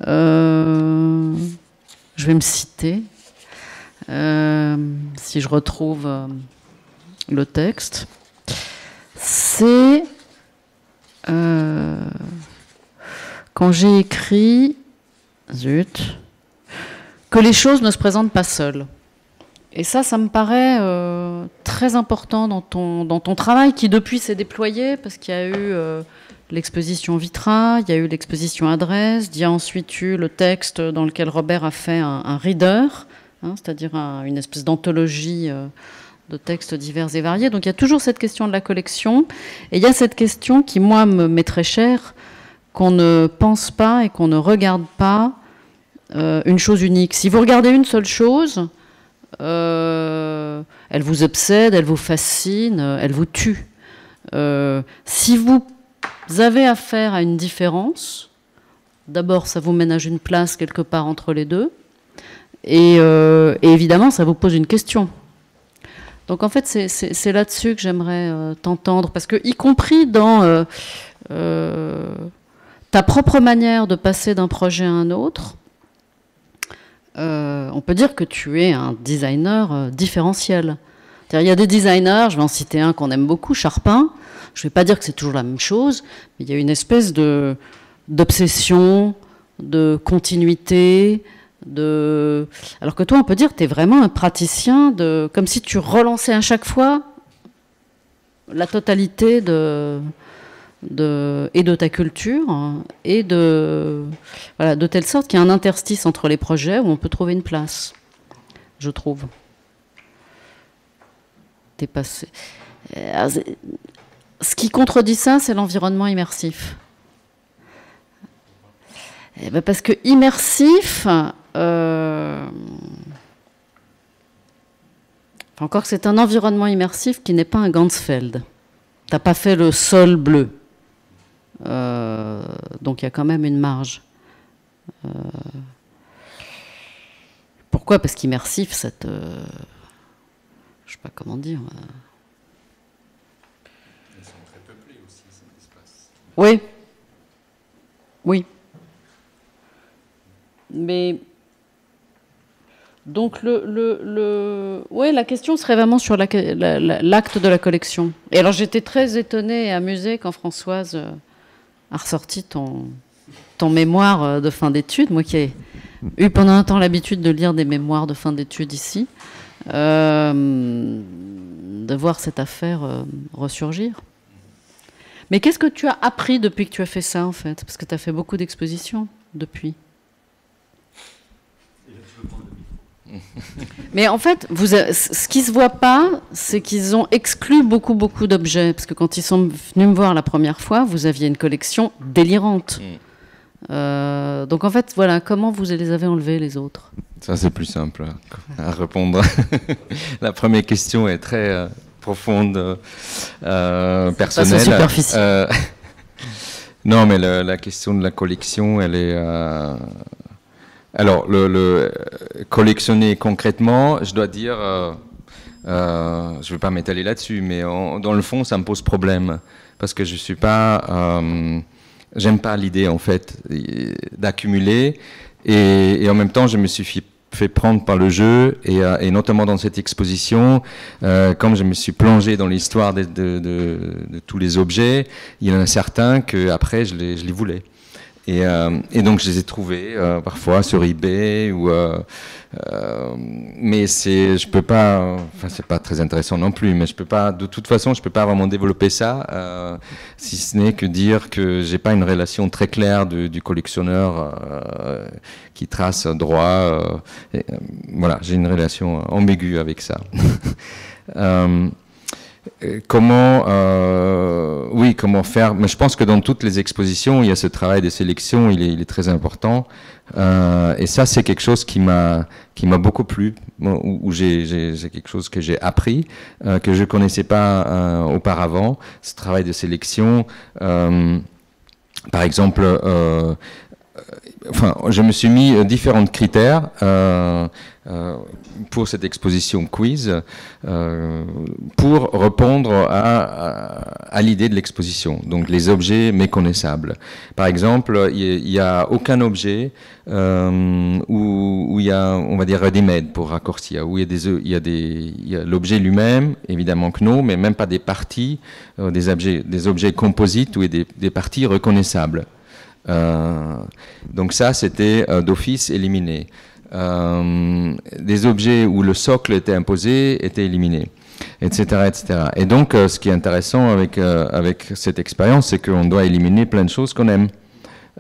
je vais me citer, si je retrouve le texte, c'est quand j'ai écrit, zut, que les choses ne se présentent pas seules. Et ça me paraît très important dans ton travail, qui depuis s'est déployé, parce qu'il y a eu l'exposition Vitra, il y a eu l'exposition Adresse, il y a ensuite eu le texte dans lequel Robert a fait un reader, c'est-à-dire une espèce d'anthologie de textes divers et variés. Donc il y a toujours cette question de la collection, et il y a cette question qui, moi, m'est très chère, qu'on ne pense pas et qu'on ne regarde pas une chose unique. Si vous regardez une seule chose... elle vous obsède, elle vous fascine, elle vous tue. Si vous avez affaire à une différence, d'abord ça vous ménage une place quelque part entre les deux, et évidemment ça vous pose une question. Donc en fait c'est là-dessus que j'aimerais t'entendre, parce que y compris dans ta propre manière de passer d'un projet à un autre, on peut dire que tu es un designer différentiel. Il y a des designers, je vais en citer un qu'on aime beaucoup, Charpin. Je ne vais pas dire que c'est toujours la même chose, mais il y a une espèce d'obsession, de continuité, alors que toi, on peut dire que tu es vraiment un praticien, comme si tu relançais à chaque fois la totalité de ta culture, et de telle sorte qu'il y a un interstice entre les projets où on peut trouver une place, je trouve. T'es passé. Ce qui contredit ça, c'est l'environnement immersif. Parce que immersif, Encore que c'est un environnement immersif qui n'est pas un Ganzfeld. Tu n'as pas fait le sol bleu. Donc il y a quand même une marge. Pourquoi? Parce qu'immersif, je ne sais pas comment dire. Ils sont très peuplés aussi, cet espace. Oui. Oui. Mais donc ouais, la question serait vraiment sur l'acte de la collection. Et alors j'étais très étonnée et amusée quand Françoise a ressorti ton mémoire de fin d'études, moi qui ai eu pendant un temps l'habitude de lire des mémoires de fin d'études ici, de voir cette affaire ressurgir. Mais qu'est-ce que tu as appris depuis que tu as fait ça, en fait? Parce que tu as fait beaucoup d'expositions depuis. Mais en fait, ce qui ne se voit pas, c'est qu'ils ont exclu beaucoup d'objets. Parce que quand ils sont venus me voir la première fois, vous aviez une collection délirante. Donc en fait, voilà, comment vous les avez enlevés, les autres? Ça, c'est plus simple à répondre. La première question est très profonde, personnelle. Pas so superficielle. Non, mais la question de la collection, elle est... Alors, le collectionner concrètement, je dois dire, je ne vais pas m'étaler là-dessus, mais dans le fond, ça me pose problème. Parce que je ne suis pas... j'aime pas l'idée, en fait, d'accumuler. Et en même temps, je me suis fait prendre par le jeu, et notamment dans cette exposition, comme je me suis plongé dans l'histoire de tous les objets, il y en a certains que après je les voulais. Et donc je les ai trouvés parfois sur eBay mais je peux pas, enfin c'est pas très intéressant non plus, mais je peux pas, de toute façon je peux pas vraiment développer ça, si ce n'est que dire que j'ai pas une relation très claire du collectionneur qui trace droit. Voilà, j'ai une relation ambiguë avec ça. Comment faire? Mais je pense que dans toutes les expositions, il y a ce travail de sélection, il est très important. Et ça, c'est quelque chose qui m'a beaucoup plu, où j'ai quelque chose que j'ai appris, que je connaissais pas auparavant. Ce travail de sélection, par exemple, je me suis mis différents critères pour cette exposition quiz pour répondre à l'idée de l'exposition. Donc les objets méconnaissables. Par exemple, il n'y a aucun objet où il y a, on va dire, ready-made pour raccourcir, où il y a l'objet lui-même, évidemment que non, mais même pas des parties, des objets composites où il y a des parties reconnaissables. Donc ça, c'était d'office éliminé. Des objets où le socle était imposé étaient éliminés, etc., etc. Et donc, ce qui est intéressant avec cette expérience, c'est qu'on doit éliminer plein de choses qu'on aime.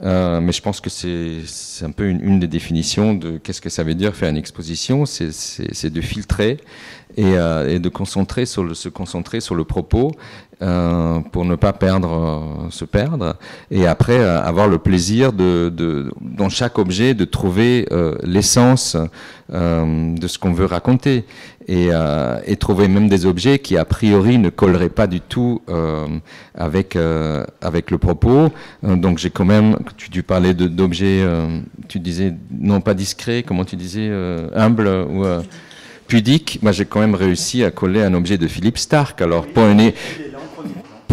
Mais je pense que c'est un peu une des définitions de qu'est-ce que ça veut dire faire une exposition, c'est de filtrer et de se concentrer sur le propos pour ne pas se perdre, et après avoir le plaisir dans chaque objet de trouver l'essence de ce qu'on veut raconter, et trouver même des objets qui a priori ne colleraient pas du tout avec le propos. Donc j'ai quand même, tu parlais d'objets, tu disais non pas discret, comment tu disais, humble ou pudique. Moi j'ai quand même réussi à coller un objet de Philippe Starck. Alors pour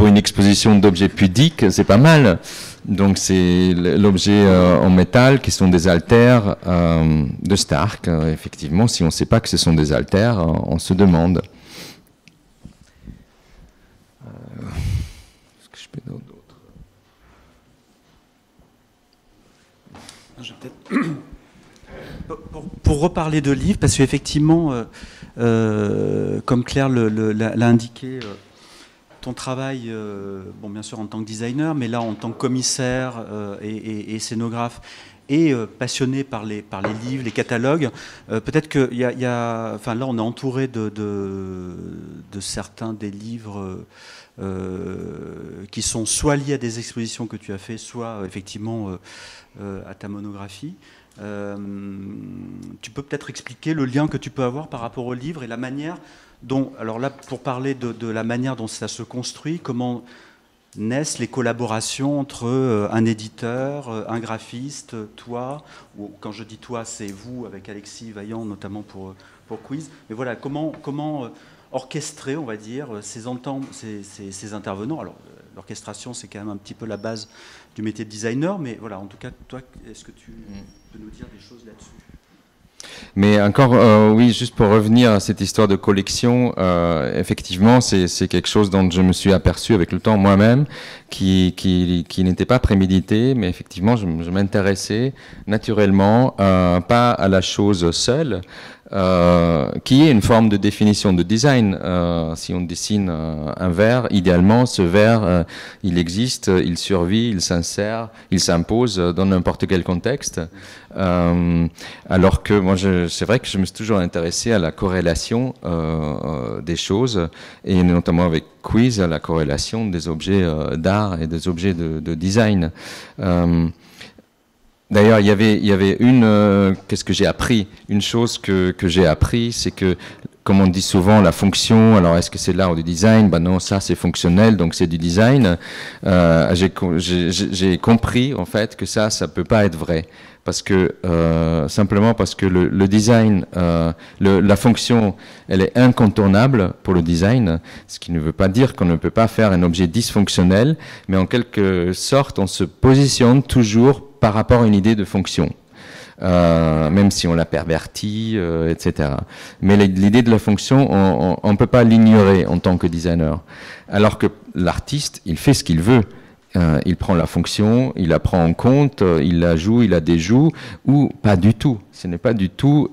une exposition d'objets pudiques, c'est pas mal. Donc c'est l'objet en métal qui sont des haltères de Starck. Effectivement, si on ne sait pas que ce sont des haltères, on se demande. Est-ce que je peux d'autres? Pour reparler de livres, parce qu'effectivement, comme Claire l'a indiqué, ton travail, bon, bien sûr en tant que designer, mais là en tant que commissaire et scénographe, et passionné par les livres, les catalogues, peut-être que enfin là on est entouré de certains des livres qui sont soit liés à des expositions que tu as fait, soit effectivement à ta monographie. Tu peux peut-être expliquer le lien que tu peux avoir par rapport aux livres et la manière alors là, pour parler de la manière dont ça se construit, comment naissent les collaborations entre un éditeur, un graphiste, toi, ou quand je dis toi, c'est vous, avec Alexis Vaillant, notamment pour Quiz. Mais voilà, comment orchestrer, on va dire, ces intervenants. Alors, l'orchestration, c'est quand même un petit peu la base du métier de designer, mais voilà, en tout cas, toi, est-ce que tu peux nous dire des choses là-dessus ? Mais encore, oui, juste pour revenir à cette histoire de collection, effectivement, c'est quelque chose dont je me suis aperçu avec le temps moi-même, qui n'était pas prémédité, mais effectivement, je m'intéressais naturellement, pas à la chose seule, qui est une forme de définition de design. Si on dessine un verre, idéalement, ce verre, il existe, il survit, il s'insère, il s'impose dans n'importe quel contexte. Alors que moi, c'est vrai que je me suis toujours intéressé à la corrélation des choses, et notamment avec Quiz, à la corrélation des objets d'art et des objets de design. D'ailleurs, il y avait qu'est-ce que j'ai appris? Une chose que j'ai appris, c'est que, comme on dit souvent, la fonction, alors est-ce que c'est de l'art ou du design? Ben non, ça c'est fonctionnel, donc c'est du design. J'ai compris, en fait, que ça peut pas être vrai. Parce que, simplement parce que le design, la fonction, elle est incontournable pour le design, ce qui ne veut pas dire qu'on ne peut pas faire un objet dysfonctionnel, mais en quelque sorte, on se positionne toujours par rapport à une idée de fonction, même si on la pervertit, etc. Mais l'idée de la fonction, on ne peut pas l'ignorer en tant que designer. Alors que l'artiste, il fait ce qu'il veut. Il prend la fonction, il la prend en compte, il la joue, il la déjoue, ou pas du tout. Ce n'est pas du tout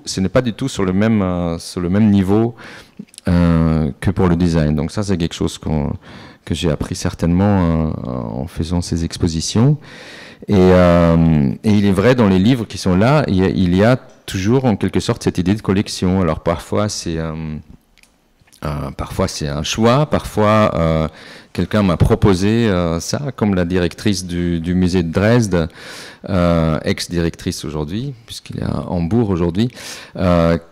sur le même niveau que pour le design. Donc ça, c'est quelque chose que j'ai appris certainement en faisant ces expositions. Et il est vrai, dans les livres qui sont là, il y a toujours en quelque sorte cette idée de collection. Alors parfois c'est un choix, parfois quelqu'un m'a proposé ça, comme la directrice du musée de Dresde, ex-directrice aujourd'hui, puisqu'il est à Hambourg aujourd'hui,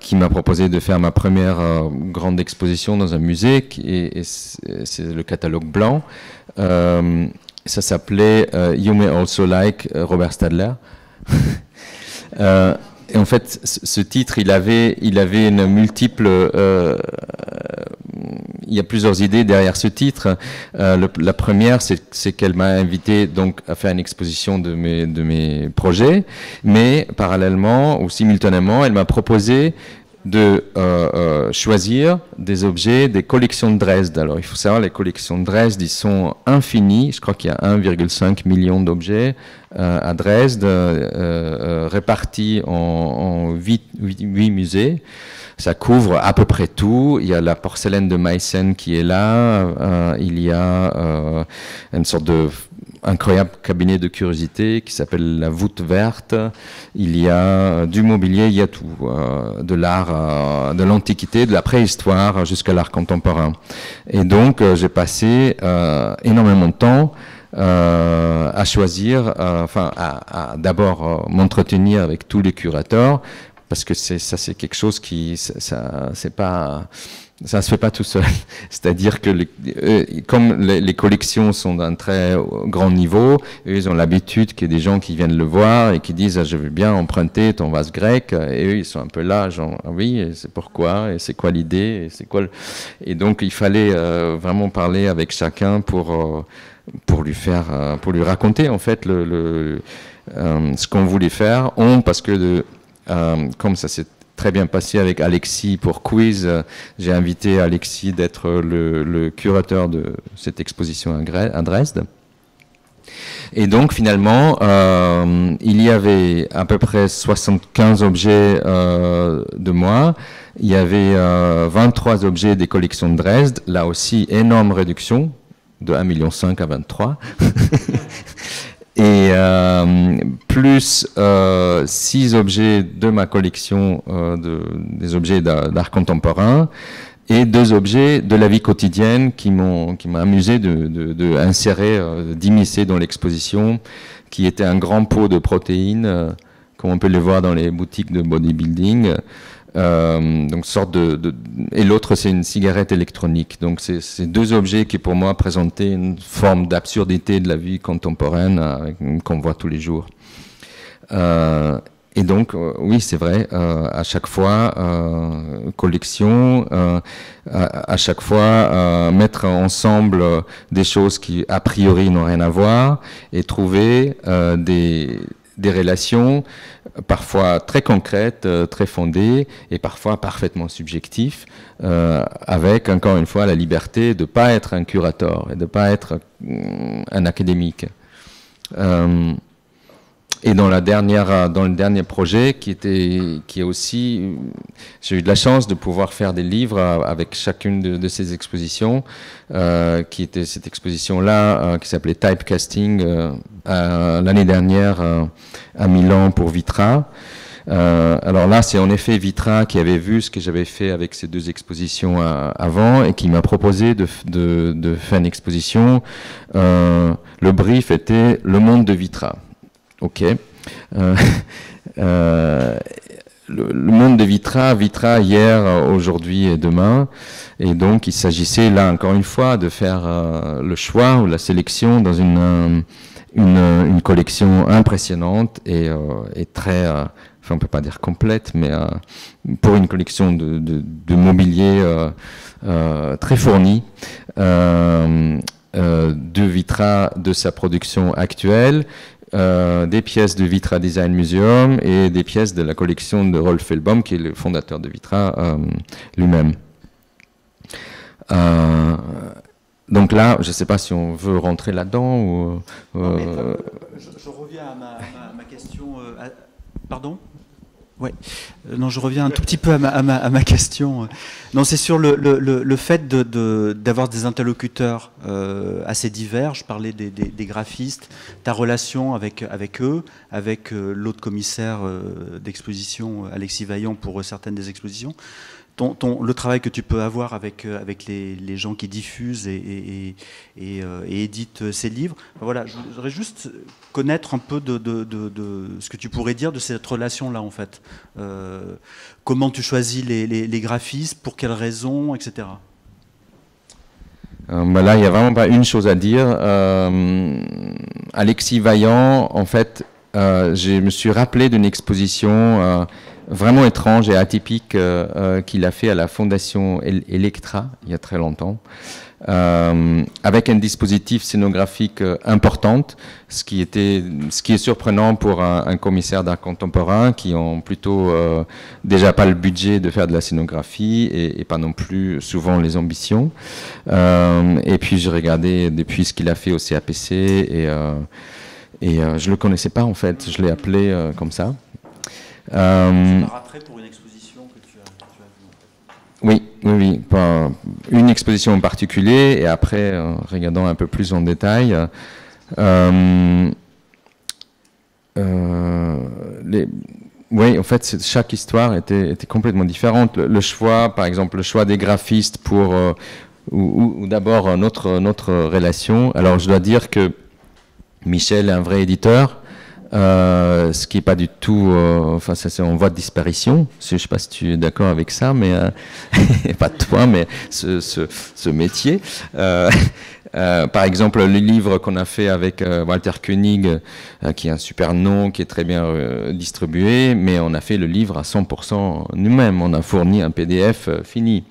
qui m'a proposé de faire ma première grande exposition dans un musée, et c'est le catalogue blanc. Ça s'appelait You May Also Like Robert Stadler. Et en fait, ce titre, il avait une multiple. Il y a plusieurs idées derrière ce titre. La première, c'est qu'elle m'a invité donc à faire une exposition de mes projets, mais parallèlement ou simultanément, elle m'a proposé de choisir des objets des collections de Dresde. Alors il faut savoir, les collections de Dresde, ils sont infinies. Je crois qu'il y a 1,5 million d'objets à Dresde, répartis en 8 musées. Ça couvre à peu près tout. Il y a la porcelaine de Meissen qui est là. Il y a une sorte de incroyable cabinet de curiosité qui s'appelle la voûte verte. Il y a du mobilier, il y a tout, de l'art, de l'antiquité, de la préhistoire jusqu'à l'art contemporain. Et donc j'ai passé énormément de temps à choisir, à d'abord m'entretenir avec tous les curateurs, parce que c'est quelque chose qui ça se fait pas tout seul. C'est-à-dire que comme les collections sont d'un très grand niveau, eux, ils ont l'habitude qu'il y ait des gens qui viennent le voir et qui disent je veux bien emprunter ton vase grec, et eux ils sont un peu là genre oui, et c'est pourquoi, et c'est quoi l'idée, et c'est quoi et donc il fallait vraiment parler avec chacun pour lui raconter en fait ce qu'on voulait faire, parce que comme ça s'est très bien passé avec Alexis pour Quiz, j'ai invité Alexis d'être le curateur de cette exposition à Dresde. Et donc finalement, il y avait à peu près 75 objets de moi. Il y avait 23 objets des collections de Dresde. Là aussi, énorme réduction, de 1,5 million à 23. Et plus 6 objets de ma collection, des objets d'art contemporain, et 2 objets de la vie quotidienne qui m'a amusé de insérer, d'immiscer dans l'exposition, qui était un grand pot de protéines, comme on peut les voir dans les boutiques de bodybuilding, Donc sorte et l'autre c'est une cigarette électronique. Donc c'est deux objets qui pour moi présentaient une forme d'absurdité de la vie contemporaine qu'on voit tous les jours. Et donc oui c'est vrai, à chaque fois collection, à chaque fois mettre ensemble des choses qui a priori n'ont rien à voir et trouver des relations parfois très concrètes, très fondées et parfois parfaitement subjectives, avec encore une fois la liberté de ne pas être un curateur et de ne pas être un académique. Et dans le dernier projet qui est aussi, j'ai eu de la chance de pouvoir faire des livres avec chacune de ces expositions, qui était cette exposition-là qui s'appelait Typecasting l'année dernière à Milan pour Vitra. Alors là, c'est en effet Vitra qui avait vu ce que j'avais fait avec ces deux expositions avant et qui m'a proposé de faire une exposition. Le brief était le monde de Vitra. Ok. Le monde de Vitra hier, aujourd'hui et demain. Et donc, il s'agissait là, encore une fois, de faire le choix ou la sélection dans une collection impressionnante et très, enfin, on peut pas dire complète, mais pour une collection de mobilier très fournie. De Vitra de sa production actuelle, des pièces de Vitra Design Museum et des pièces de la collection de Rolf Hellbaum, qui est le fondateur de Vitra lui-même. Donc là, je ne sais pas si on veut rentrer là-dedans ou... Je reviens à ma question... Pardon ? Ouais. Non, je reviens un tout petit peu à ma question. Non, c'est sur le fait d'avoir des interlocuteurs assez divers. Je parlais des graphistes, ta relation avec eux, avec l'autre commissaire d'exposition, Alexis Vaillant, pour certaines des expositions. Le travail que tu peux avoir avec les gens qui diffusent et éditent ces livres. Voilà, je voudrais juste connaître un peu de ce que tu pourrais dire de cette relation-là, en fait. Comment tu choisis les graphistes, pour quelles raisons, etc. Là, il n'y a vraiment pas une chose à dire. Alexis Vaillant, en fait, je me suis rappelé d'une exposition vraiment étrange et atypique qu'il a fait à la Fondation Electra il y a très longtemps, avec un dispositif scénographique important, ce qui est surprenant pour un commissaire d'art contemporain qui ont plutôt déjà pas le budget de faire de la scénographie et pas non plus souvent les ambitions. Et puis j'ai regardé depuis ce qu'il a fait au CAPC et je le connaissais pas en fait, je l'ai appelé comme ça. Après pour une exposition que tu as vue. Oui. Une exposition en particulier et après, regardant un peu plus en détail, oui, en fait, chaque histoire était complètement différente. Le choix, par exemple, le choix des graphistes pour ou d'abord notre relation. Alors, je dois dire que Michel est un vrai éditeur. Ce qui n'est pas du tout, enfin ça c'est en voie de disparition. Je ne sais pas si tu es d'accord avec ça, mais pas toi, mais ce métier. Par exemple, le livre qu'on a fait avec Walter Koenig, qui est un super nom, qui est très bien distribué, mais on a fait le livre à 100% nous-mêmes. On a fourni un PDF fini.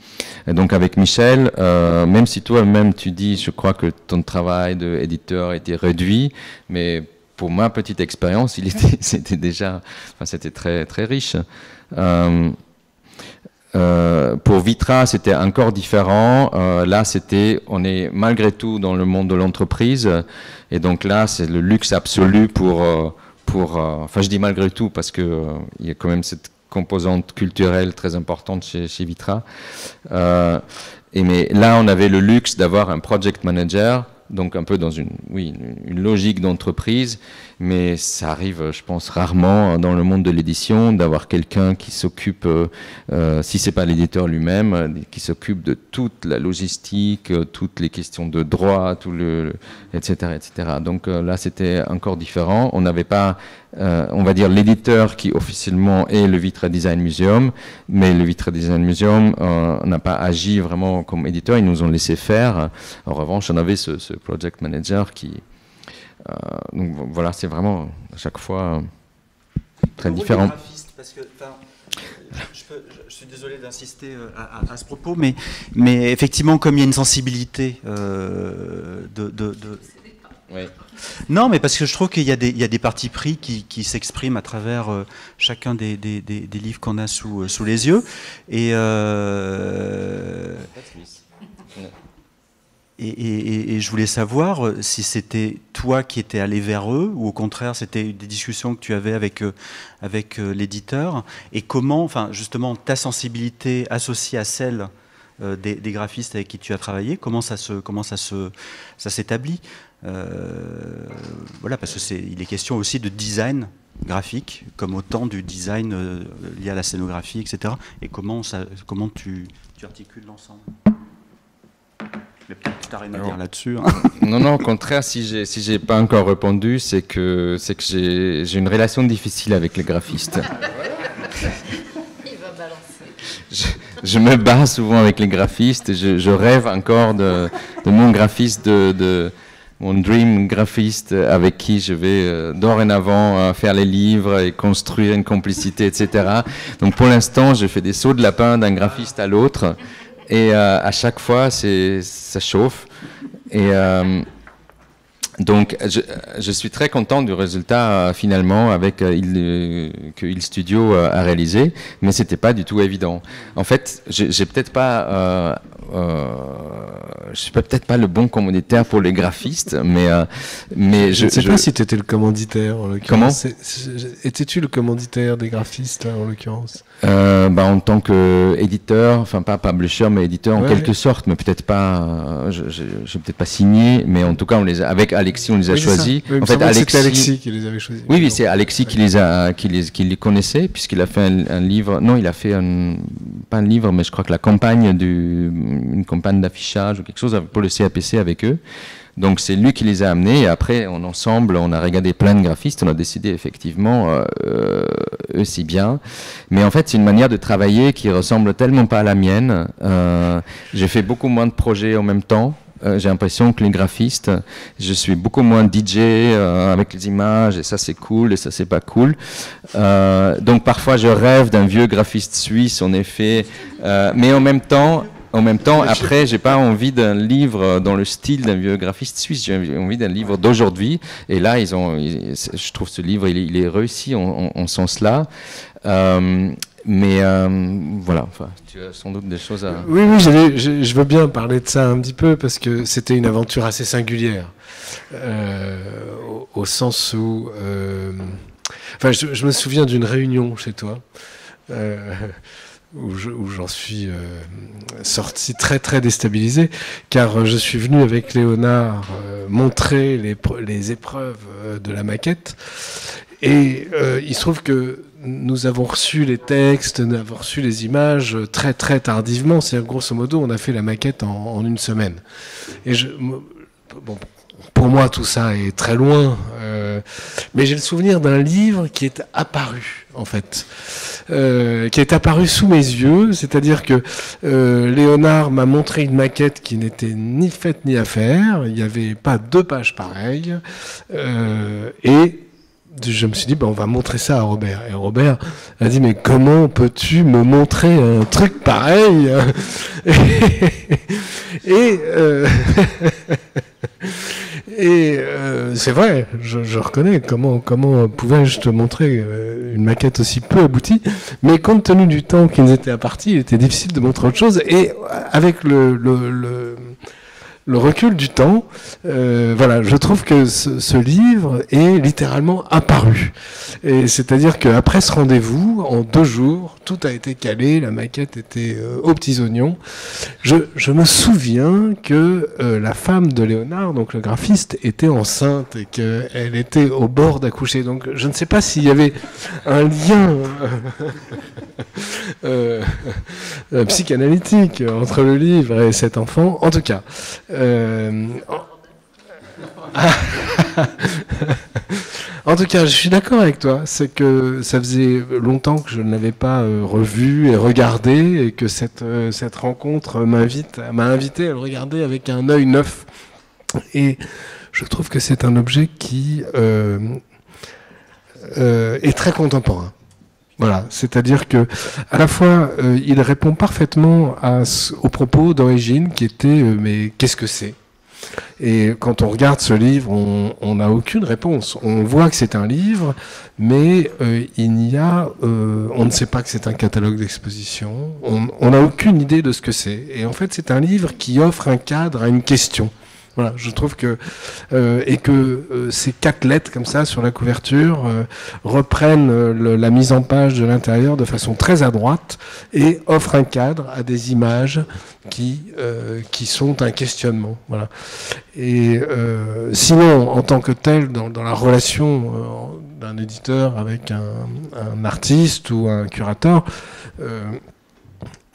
Et donc avec Michel, même si toi-même tu dis, je crois que ton travail d'éditeur était réduit, mais pour ma petite expérience, c'était déjà, enfin, c'était très très riche. Pour Vitra, c'était encore différent. Là, on est malgré tout dans le monde de l'entreprise, et donc là, c'est le luxe absolu enfin, je dis malgré tout parce que il y a quand même cette composante culturelle très importante chez Vitra. Mais là, on avait le luxe d'avoir un project manager. Donc un peu dans une logique d'entreprise, mais ça arrive, je pense, rarement dans le monde de l'édition d'avoir quelqu'un qui s'occupe, si c'est pas l'éditeur lui-même, qui s'occupe de toute la logistique, toutes les questions de droit, etc., etc. Donc là, c'était encore différent. On n'avait pas on va dire, l'éditeur qui officiellement est le Vitra Design Museum, mais le Vitra Design Museum n'a pas agi vraiment comme éditeur, ils nous ont laissé faire. En revanche, on avait ce project manager qui... donc voilà, c'est vraiment à chaque fois très différent. Parce que, je suis désolé d'insister à ce propos, mais effectivement, comme il y a une sensibilité Oui. Non, mais parce que je trouve qu'il y a des partis pris qui s'expriment à travers chacun des livres qu'on a sous les yeux. Et je voulais savoir si c'était toi qui étais allé vers eux ou au contraire c'était des discussions que tu avais avec l'éditeur et comment, enfin justement ta sensibilité associée à celle des graphistes avec qui tu as travaillé, comment ça s'établit, voilà, parce que il est question aussi de design graphique comme autant du design lié à la scénographie, etc. Et comment tu articules l'ensemble. Mais peut-être que tu n'as rien à dire là-dessus. Hein. Non, au contraire, si j'ai pas encore répondu, c'est que j'ai une relation difficile avec les graphistes. Il va balancer. Je me bats souvent avec les graphistes. Je rêve encore de mon graphiste, de mon dream graphiste avec qui je vais dorénavant faire les livres et construire une complicité, etc. Donc pour l'instant, je fais des sauts de lapin d'un graphiste à l'autre. Et à chaque fois, ça chauffe. Et donc, je suis très content du résultat finalement avec que Il Studio a réalisé, mais c'était pas du tout évident. En fait, j'ai peut-être pas, je suis peut-être pas le bon commanditaire pour les graphistes, mais je ne sais pas si tu étais le commanditaire en l'occurrence. Comment étais-tu le commanditaire des graphistes là, en l'occurrence? En tant qu'éditeur, enfin pas publisher, mais éditeur en quelque sorte, mais peut-être pas. J'ai peut-être pas signé, mais en tout cas, avec Alexis, on les a choisis. Oui, en fait, c'était Alexis qui les avait choisis. Oui, c'est Alexis qui les connaissait, puisqu'il a fait un livre. Non, il a fait pas un livre, mais je crois que la campagne une campagne d'affichage ou quelque chose pour le CAPC avec eux. Donc c'est lui qui les a amenés et après ensemble on a regardé plein de graphistes, on a décidé effectivement eux c'est bien, mais en fait c'est une manière de travailler qui ressemble tellement pas à la mienne. J'ai fait beaucoup moins de projets en même temps. J'ai l'impression que les graphistes, je suis beaucoup moins DJ avec les images et ça c'est cool et ça c'est pas cool. Donc parfois je rêve d'un vieux graphiste suisse en effet, mais en même temps, après, j'ai pas envie d'un livre dans le style d'un vieux graphiste suisse. J'ai envie d'un livre d'aujourd'hui. Et là, je trouve ce livre, il est réussi en ce sens-là. Mais voilà, enfin, tu as sans doute des choses à... Oui, je veux bien parler de ça un petit peu parce que c'était une aventure assez singulière. Au sens où... Enfin, je me souviens d'une réunion chez toi. Où j'en suis sorti très très déstabilisé, car je suis venu avec Léonard montrer les épreuves de la maquette, et il se trouve que nous avons reçu les textes, nous avons reçu les images très très tardivement, c'est-à-dire grosso modo on a fait la maquette en une semaine. Et pour moi tout ça est très loin, mais j'ai le souvenir d'un livre qui est apparu en fait. Qui est apparu sous mes yeux, c'est-à-dire que Léonard m'a montré une maquette qui n'était ni faite ni à faire, il n'y avait pas 2 pages pareilles, et je me suis dit, on va montrer ça à Robert. Et Robert a dit, mais comment peux-tu me montrer un truc pareil? Et c'est vrai, je reconnais comment pouvais-je te montrer une maquette aussi peu aboutie, mais compte tenu du temps qui nous était imparti, il était difficile de montrer autre chose, et avec le recul du temps, voilà, je trouve que ce livre est littéralement apparu. Et c'est-à-dire qu'après ce rendez-vous, en 2 jours, tout a été calé, la maquette était aux petits oignons. Je me souviens que la femme de Léonard, donc le graphiste, était enceinte et qu'elle était au bord d'accoucher. Donc je ne sais pas s'il y avait un lien psychanalytique entre le livre et cet enfant. En tout cas... En tout cas, je suis d'accord avec toi. C'est que ça faisait longtemps que je ne l'avais pas revu et regardé, et que cette rencontre m'a invité à le regarder avec un œil neuf. Et je trouve que c'est un objet qui est très contemporain. Voilà, c'est-à-dire que à la fois il répond parfaitement aux propos d'origine qui étaient mais qu'est-ce que c'est ? Et quand on regarde ce livre, on n'a aucune réponse. On voit que c'est un livre, mais on ne sait pas que c'est un catalogue d'exposition. On n'a aucune idée de ce que c'est. Et en fait, c'est un livre qui offre un cadre à une question. Voilà, je trouve que ces 4 lettres comme ça sur la couverture reprennent la mise en page de l'intérieur de façon très adroite et offrent un cadre à des images qui sont un questionnement. Voilà. Et sinon, en tant que tel, dans la relation d'un éditeur avec un artiste ou un curateur,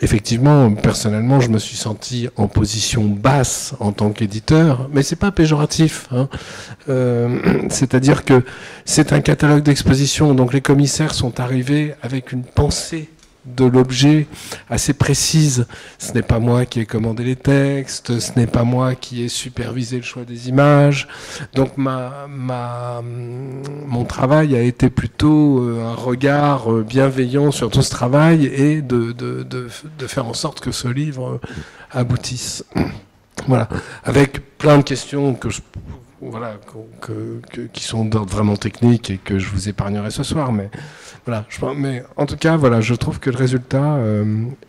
effectivement, personnellement, je me suis senti en position basse en tant qu'éditeur, mais c'est pas péjoratif, hein. C'est-à-dire que c'est un catalogue d'exposition, donc les commissaires sont arrivés avec une pensée de l'objet assez précise. Ce n'est pas moi qui ai commandé les textes, ce n'est pas moi qui ai supervisé le choix des images. Donc mon travail a été plutôt un regard bienveillant sur tout ce travail et de faire en sorte que ce livre aboutisse. Voilà, avec plein de questions qui sont d'ordre vraiment technique et que je vous épargnerai ce soir, mais voilà. Mais en tout cas, voilà, je trouve que le résultat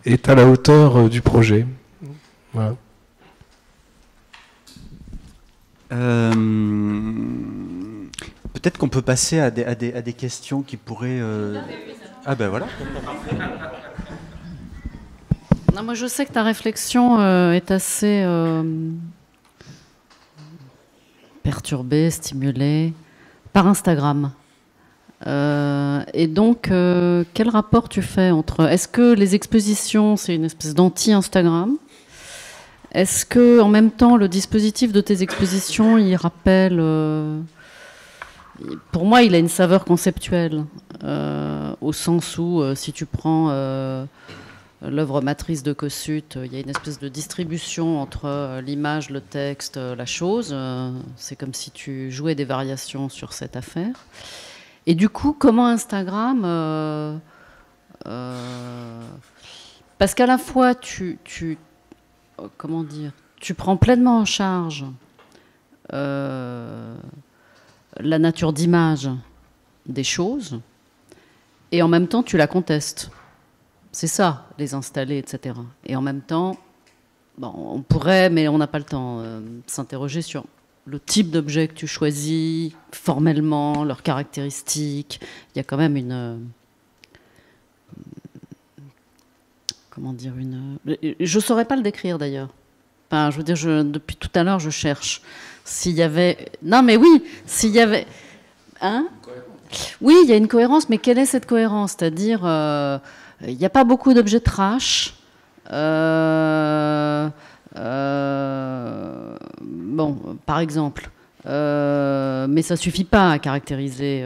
est à la hauteur du projet. Voilà. Peut-être qu'on peut passer à des questions qui pourraient... Ah ben voilà. Non, moi je sais que ta réflexion est assez perturbée, stimulée par Instagram. Et donc, quel rapport tu fais entre... Est-ce que les expositions, c'est une espèce d'anti-Instagram ? Est-ce que, en même temps, le dispositif de tes expositions, il rappelle... pour moi, il a une saveur conceptuelle, au sens où, si tu prends l'œuvre matrice de Kossuth, il y a une espèce de distribution entre l'image, le texte, la chose. C'est comme si tu jouais des variations sur cette affaire. Et du coup, comment Instagram... parce qu'à la fois, comment dire, tu prends pleinement en charge la nature d'image des choses, et en même temps, tu la contestes. C'est ça, les installer, etc. Et en même temps, bon, on pourrait, mais on n'a pas le temps, s'interroger sur le type d'objet que tu choisis, formellement, leurs caractéristiques. Il y a quand même comment dire, je ne saurais pas le décrire d'ailleurs. Enfin, je veux dire, depuis tout à l'heure, je cherche. S'il y avait... Non, mais oui, s'il y avait... Hein ? Oui, il y a une cohérence, mais quelle est cette cohérence ? C'est-à-dire, il n'y a pas beaucoup d'objets trash. Bon, par exemple. Mais ça ne suffit pas à caractériser.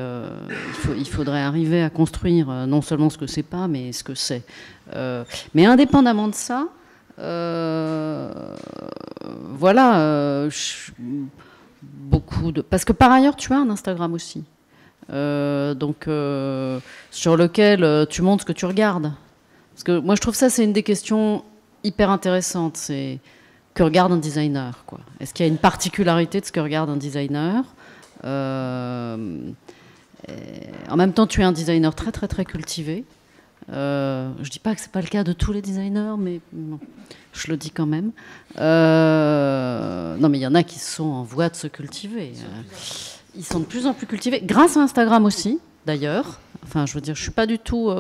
Il faudrait arriver à construire non seulement ce que c'est pas, mais ce que c'est. Mais indépendamment de ça, voilà, beaucoup de... Parce que par ailleurs, tu as un Instagram aussi. Donc, sur lequel tu montres ce que tu regardes. Parce que moi, je trouve ça, c'est une des questions hyper intéressantes. C'est que regarde un designer, quoi. Est-ce qu'il y a une particularité de ce que regarde un designer ? En même temps, tu es un designer très, très, très cultivé. Je ne dis pas que ce n'est pas le cas de tous les designers, mais non, je le dis quand même. Non, mais il y en a qui sont en voie de se cultiver. Ils sont de plus en plus cultivés, grâce à Instagram aussi, d'ailleurs. Enfin, je veux dire, je ne suis pas du tout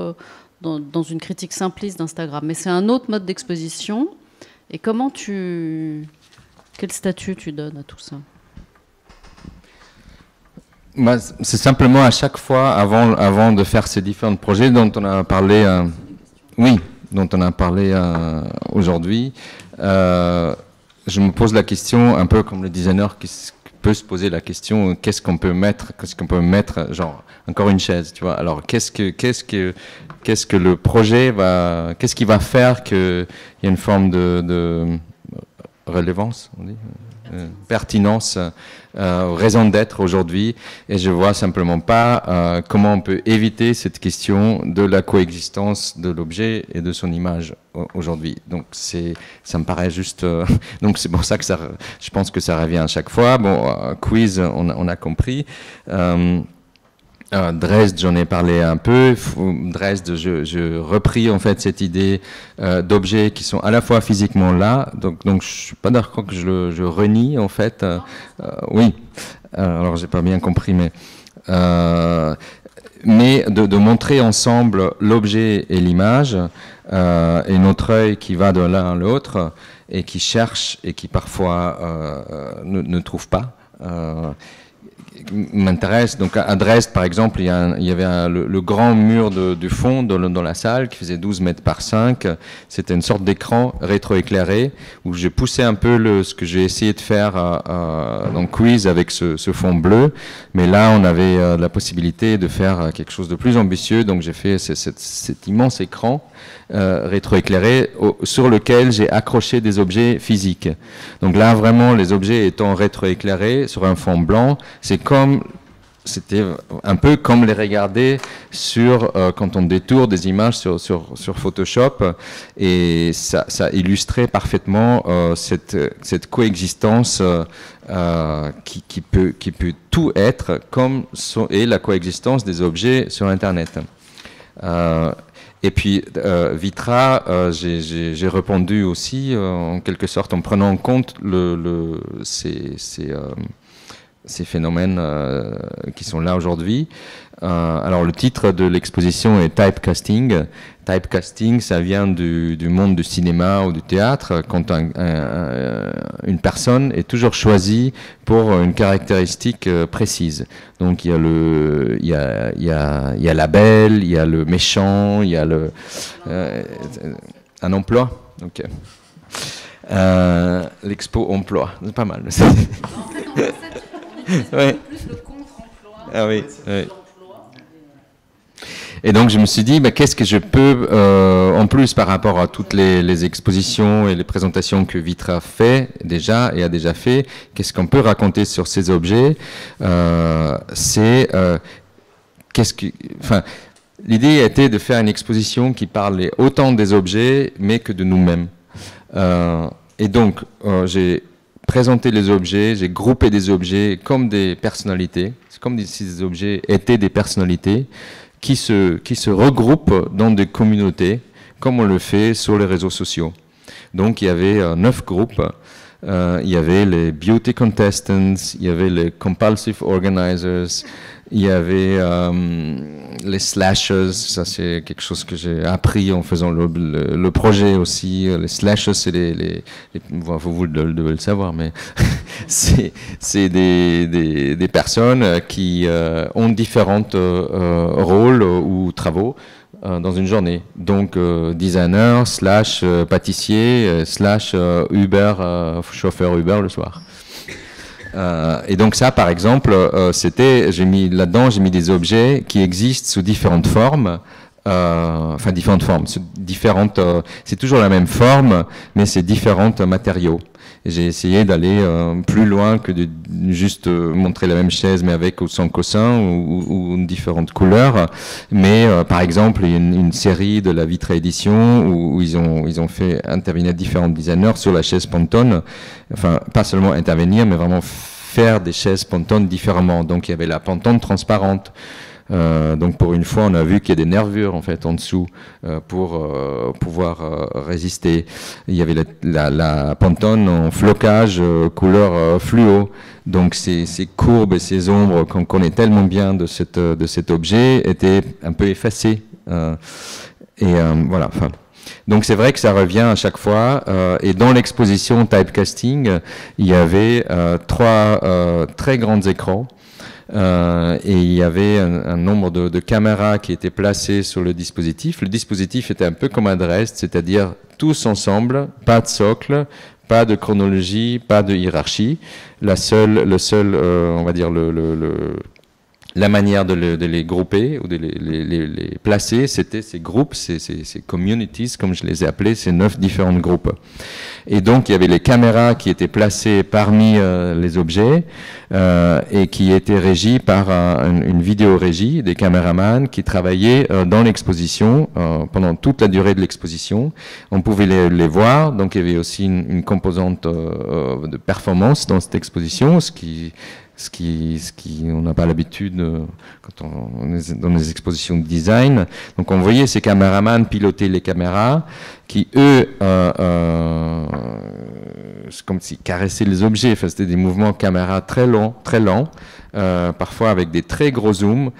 dans une critique simpliste d'Instagram, mais c'est un autre mode d'exposition. Et comment quel statut tu donnes à tout ça ? Bah, c'est simplement à chaque fois, avant de faire ces différents projets dont on a parlé, aujourd'hui, je me pose la question, un peu comme le designer peut se poser la question, qu'est-ce qu'on peut mettre, genre, encore une chaise, tu vois. Alors, qu'est-ce que le projet qu'est-ce qui va faire qu'il y a une forme de relevance, on dit, pertinence, raison d'être aujourd'hui, et je vois simplement pas comment on peut éviter cette question de la coexistence de l'objet et de son image aujourd'hui. Donc ça me paraît juste, donc c'est pour ça que je pense que ça revient à chaque fois. Bon, quiz, on a compris. Dresde, j'en ai parlé un peu. Dresde, je repris en fait cette idée d'objets qui sont à la fois physiquement là, donc je suis pas d'accord que je renie en fait. Oui, alors j'ai pas bien compris, mais de montrer ensemble l'objet et l'image et notre œil qui va de l'un à l'autre et qui cherche et qui parfois ne trouve pas. M'intéresse. Donc à Dresde, par exemple, il y avait le grand mur du fond dans la salle qui faisait 12 mètres par 5. C'était une sorte d'écran rétroéclairé où j'ai poussé un peu ce que j'ai essayé de faire dans Quiz avec ce fond bleu. Mais là, on avait la possibilité de faire quelque chose de plus ambitieux. Donc j'ai fait cet immense écran rétroéclairé sur lequel j'ai accroché des objets physiques. Donc là, vraiment, les objets étant rétroéclairés sur un fond blanc, c'était un peu comme les regarder quand on détourne des images sur Photoshop, et ça illustrait parfaitement cette coexistence qui peut tout être, comme est la coexistence des objets sur Internet. Et puis Vitra, j'ai répondu aussi en quelque sorte en prenant en compte ces phénomènes qui sont là aujourd'hui. Alors le titre de l'exposition est Typecasting. Typecasting, ça vient du monde du cinéma ou du théâtre, quand une personne est toujours choisie pour une caractéristique précise. Donc il y a la belle, il y a le méchant, il y a un emploi. Okay. L'expo emploi, c'est pas mal. Ouais. Plus le contre-emploi. Ah oui. Oui. Et donc je me suis dit, qu'est-ce que je peux, en plus par rapport à toutes les expositions et les présentations que Vitra fait déjà et a déjà fait, qu'est-ce qu'on peut raconter sur ces objets? L'idée était de faire une exposition qui parlait autant des objets, mais que de nous-mêmes. Et donc j'ai présenté les objets, j'ai groupé des objets comme des personnalités. C'est comme si ces objets étaient des personnalités qui se regroupent dans des communautés, comme on le fait sur les réseaux sociaux. Donc il y avait 9 groupes. Il y avait les beauty contestants, il y avait les compulsive organizers, il y avait les slashers. Ça c'est quelque chose que j'ai appris en faisant le projet aussi. Les slashers, c'est vous devez le savoir, mais c'est des personnes qui ont différents rôles ou travaux dans une journée. Donc designer / pâtissier / Uber, chauffeur Uber le soir. Et donc ça, par exemple, j'ai mis des objets qui existent sous différentes formes. Différentes formes. C'est toujours la même forme, mais c'est différents matériaux. J'ai essayé d'aller plus loin que de juste montrer la même chaise, mais avec ou sans coussin ou différentes couleurs. Mais par exemple, il y a une série de la Vitra Édition où ils ont fait intervenir différents designers sur la chaise Pantone. Enfin, pas seulement intervenir, mais vraiment faire des chaises Pantone différemment. Donc il y avait la Pantone transparente. Donc pour une fois, on a vu qu'il y a des nervures en fait en dessous pour pouvoir résister. Il y avait la Pantone en flocage couleur fluo. Donc ces courbes et ces ombres qu'on connaît tellement bien de cet objet étaient un peu effacées. Voilà. Enfin. Donc c'est vrai que ça revient à chaque fois. Et dans l'exposition Typecasting, il y avait 3 très grands écrans. Et il y avait un nombre de caméras qui étaient placées sur le dispositif. Le dispositif était un peu comme à Dresde, c'est-à-dire tous ensemble, pas de socle, Pas de chronologie, pas de hiérarchie. Le seul, on va dire, la manière de les grouper ou de les placer, c'était ces groupes, ces communities, comme je les ai appelés, ces 9 différents groupes. Et donc, il y avait les caméras qui étaient placées parmi les objets et qui étaient régies par une vidéo-régie, des caméramans qui travaillaient dans l'exposition pendant toute la durée de l'exposition. On pouvait les voir, donc il y avait aussi une composante de performance dans cette exposition, ce qui on n'a pas l'habitude quand on est dans les expositions de design. Donc on voyait ces caméramans piloter les caméras qui, eux, c'est comme s'ils caressaient les objets. Enfin, c'était des mouvements caméra très lents, parfois avec des très gros zooms.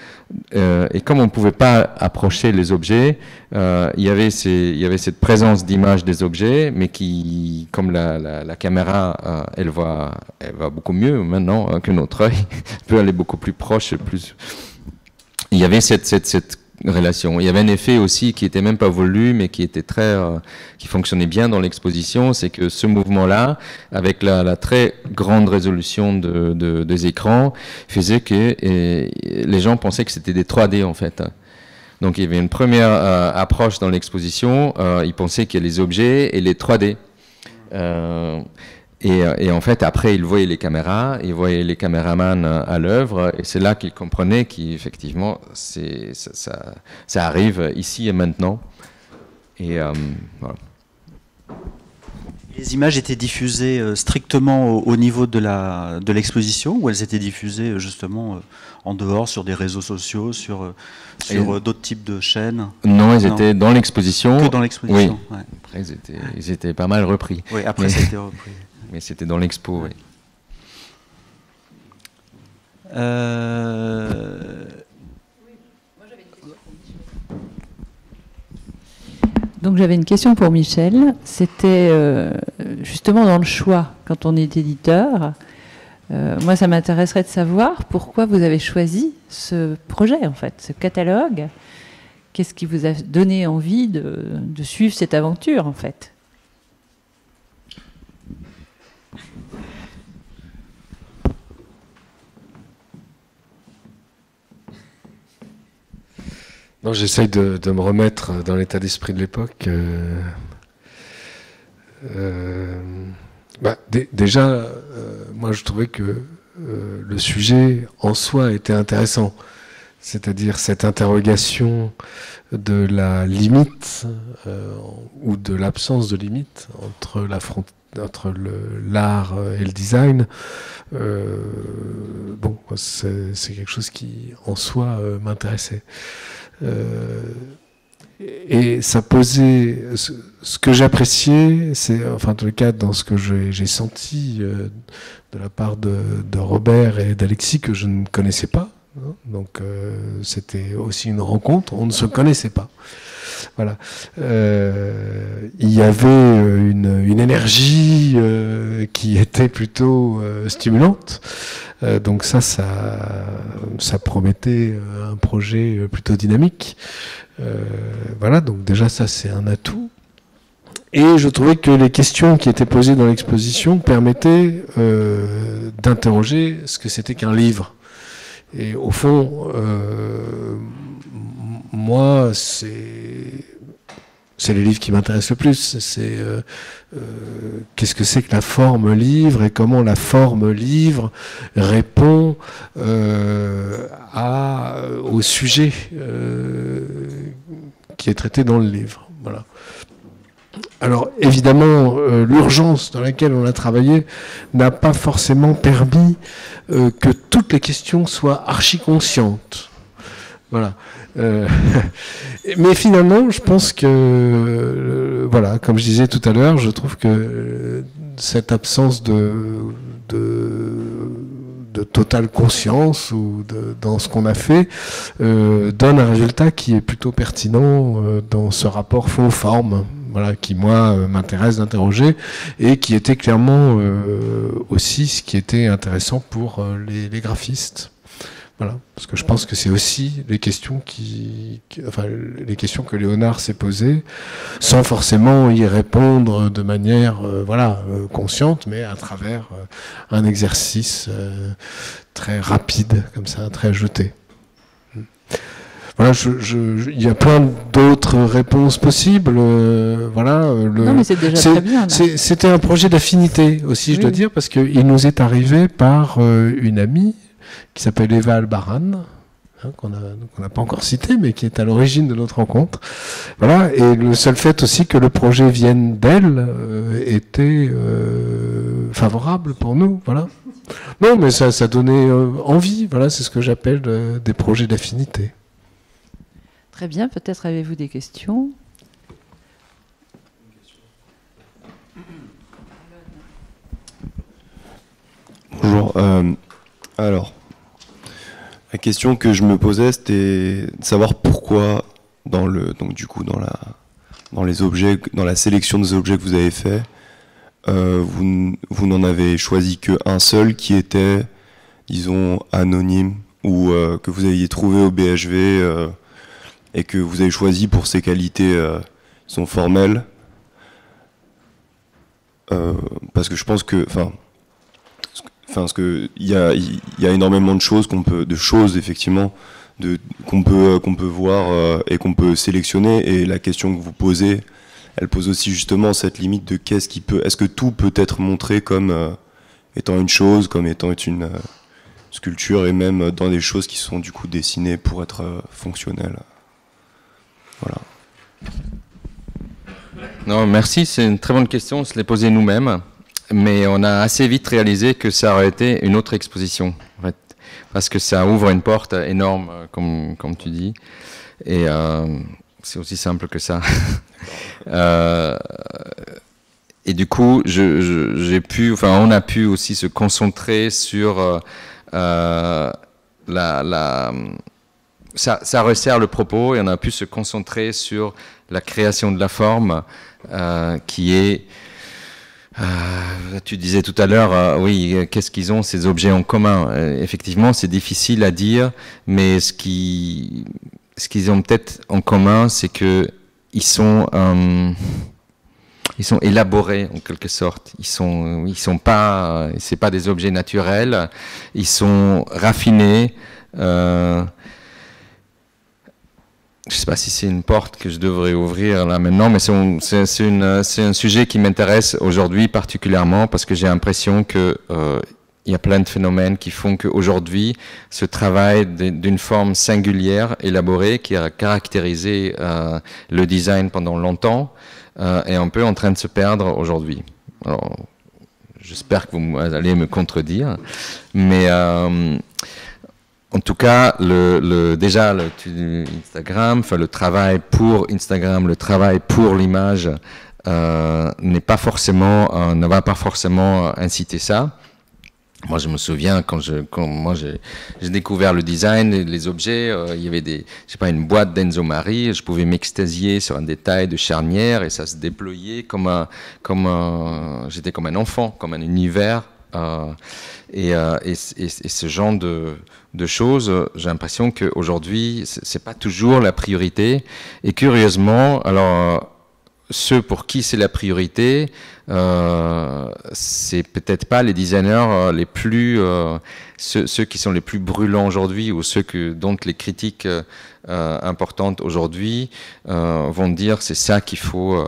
Et comme on ne pouvait pas approcher les objets, il y avait cette présence d'image des objets, mais qui, comme la caméra, elle voit beaucoup mieux maintenant que notre œil, peut aller beaucoup plus proche. Il y avait cette relation. Il y avait un effet aussi qui était même pas voulu, mais qui était qui fonctionnait bien dans l'exposition, c'est que ce mouvement-là, avec la très grande résolution des écrans, faisait que les gens pensaient que c'était des 3D en fait. Donc il y avait une première approche dans l'exposition, ils pensaient qu'il y a les objets et les 3D. Et en fait, après, ils voyaient les caméras, ils voyaient les caméramans à l'œuvre, et c'est là qu'ils comprenaient qu'effectivement, ça arrive ici et maintenant. Et voilà. Les images étaient diffusées strictement au niveau de l'exposition, ou elles étaient diffusées justement en dehors, sur des réseaux sociaux, sur d'autres types de chaînes? Non, elles étaient dans l'exposition. Que dans l'exposition, oui. Ouais. Après, ils étaient pas mal repris. Oui, après, ça a été repris. Mais c'était dans l'expo, oui. Donc j'avais une question pour Michel. C'était justement dans le choix, quand on est éditeur. Moi, ça m'intéresserait de savoir pourquoi vous avez choisi ce projet, en fait, ce catalogue. Qu'est-ce qui vous a donné envie de suivre cette aventure, en fait? Non, j'essaye de me remettre dans l'état d'esprit de l'époque. Déjà, moi je trouvais que le sujet en soi était intéressant. C'est-à-dire cette interrogation de la limite ou de l'absence de limite entre l'art et le design. C'est quelque chose qui en soi m'intéressait. Et ça posait ce que j'appréciais, c'est, enfin, en tout cas, dans ce que j'ai senti de la part de Robert et d'Alexis, que je ne connaissais pas. Hein, donc, c'était aussi une rencontre, on ne se connaissait pas. Voilà. Il y avait une énergie qui était plutôt stimulante. Donc ça promettait un projet plutôt dynamique. Voilà, donc déjà ça c'est un atout. Et je trouvais que les questions qui étaient posées dans l'exposition permettaient d'interroger ce que c'était qu'un livre. Et au fond, moi, c'est les livres qui m'intéressent le plus. C'est qu'est-ce que c'est que la forme livre et comment la forme livre répond au sujet qui est traité dans le livre. Voilà. Alors évidemment, l'urgence dans laquelle on a travaillé n'a pas forcément permis que toutes les questions soient archi-conscientes. Voilà. Mais finalement, je pense que, voilà, comme je disais tout à l'heure, je trouve que cette absence de totale conscience dans ce qu'on a fait donne un résultat qui est plutôt pertinent dans ce rapport fond-forme. Voilà, qui moi m'intéresse d'interroger et qui était clairement aussi ce qui était intéressant pour les graphistes. Voilà, parce que je pense que c'est aussi les questions les questions que Léonard s'est posées, sans forcément y répondre de manière consciente, mais à travers un exercice très rapide, comme ça, très ajouté. Voilà, il y a plein d'autres réponses possibles. Non, mais c'est déjà très bien. C'était un projet d'affinité aussi, je dois dire, parce qu'il nous est arrivé par une amie qui s'appelle Eva Albaran, qu'on n'a pas encore citée, mais qui est à l'origine de notre rencontre. Voilà, et le seul fait aussi que le projet vienne d'elle était favorable pour nous. Voilà. Non, mais ça donnait envie. Voilà, c'est ce que j'appelle des projets d'affinité. Très bien, peut-être avez-vous des questions? Bonjour. Alors, la question que je me posais, c'était de savoir pourquoi, dans les objets, dans la sélection des objets que vous avez fait, vous n'en avez choisi qu'un seul qui était, disons, anonyme, ou que vous aviez trouvé au BHV et que vous avez choisi pour ses qualités sont formelles, parce que je pense que, parce que il y a énormément de choses effectivement qu'on peut voir et qu'on peut sélectionner, et la question que vous posez, elle pose aussi justement cette limite de est-ce que tout peut être montré comme étant une chose, comme étant une sculpture, et même dans des choses qui sont du coup dessinées pour être fonctionnelles. Voilà. Non, merci, c'est une très bonne question, on se l'est posée nous-mêmes, mais on a assez vite réalisé que ça aurait été une autre exposition, en fait, parce que ça ouvre une porte énorme, comme tu dis, et c'est aussi simple que ça. Et du coup, on a pu aussi se concentrer sur ça resserre le propos, et on a pu se concentrer sur la création de la forme, qui est, tu disais tout à l'heure, oui, qu'est-ce qu'ils ont ces objets en commun? Effectivement, c'est difficile à dire, mais ce qu'ils ont peut-être en commun, c'est que ils sont élaborés en quelque sorte. Ils sont pas, c'est pas des objets naturels. Ils sont raffinés. Je ne sais pas si c'est une porte que je devrais ouvrir là maintenant, mais c'est un sujet qui m'intéresse aujourd'hui particulièrement, parce que j'ai l'impression que il y a plein de phénomènes qui font qu'aujourd'hui, ce travail d'une forme singulière, élaborée, qui a caractérisé le design pendant longtemps, est un peu en train de se perdre aujourd'hui. Alors, j'espère que vous allez me contredire, mais en tout cas, Instagram, enfin le travail pour Instagram, le travail pour l'image, ne va pas forcément inciter ça. Moi, je me souviens quand j'ai découvert le design, les objets, il y avait une boîte d'Enzo Mari, je pouvais m'extasier sur un détail de charnière, et ça se déployait j'étais comme un enfant, comme un univers. Et ce genre de choses, j'ai l'impression qu'aujourd'hui, c'est pas toujours la priorité. Et curieusement, alors ceux pour qui c'est la priorité, c'est peut-être pas les designers les plus, ceux qui sont les plus brûlants aujourd'hui, ou ceux dont les critiques importantes aujourd'hui vont dire c'est ça qu'il faut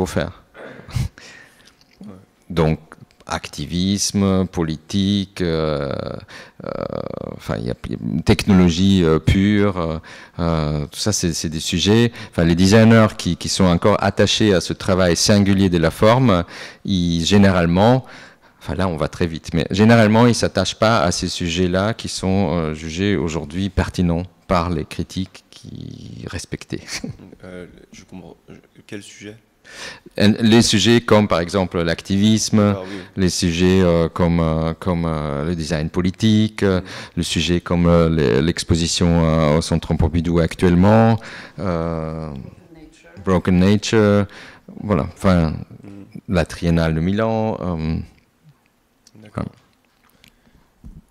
faire. Donc activisme, politique, il y a technologie pure, tout ça c'est des sujets. Enfin, les designers qui sont encore attachés à ce travail singulier de la forme, généralement, là on va très vite, mais généralement ils s'attachent pas à ces sujets-là qui sont jugés aujourd'hui pertinents par les critiques qui respectés. Je comprends. Quel sujet? Les sujets comme par exemple l'activisme, oui. Les sujets comme le design politique, le sujet comme l'exposition au Centre Pompidou actuellement, Broken Nature, voilà, enfin la Triennale de Milan. D'accord.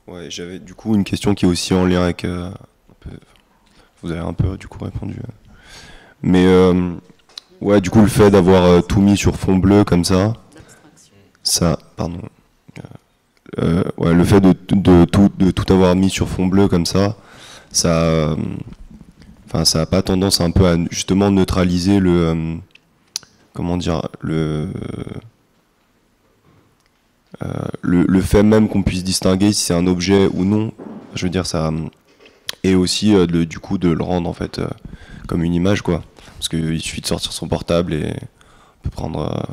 Ouais, j'avais du coup une question qui est aussi en lien avec... vous avez un peu du coup répondu. Mais ouais, du coup le fait d'avoir tout mis sur fond bleu comme ça, pardon. Ouais, le fait de tout avoir mis sur fond bleu comme ça a pas tendance un peu à justement neutraliser le comment dire le fait même qu'on puisse distinguer si c'est un objet ou non. Je veux dire ça, et aussi du coup de le rendre en fait comme une image quoi, parce qu'il suffit de sortir son portable et on peut prendre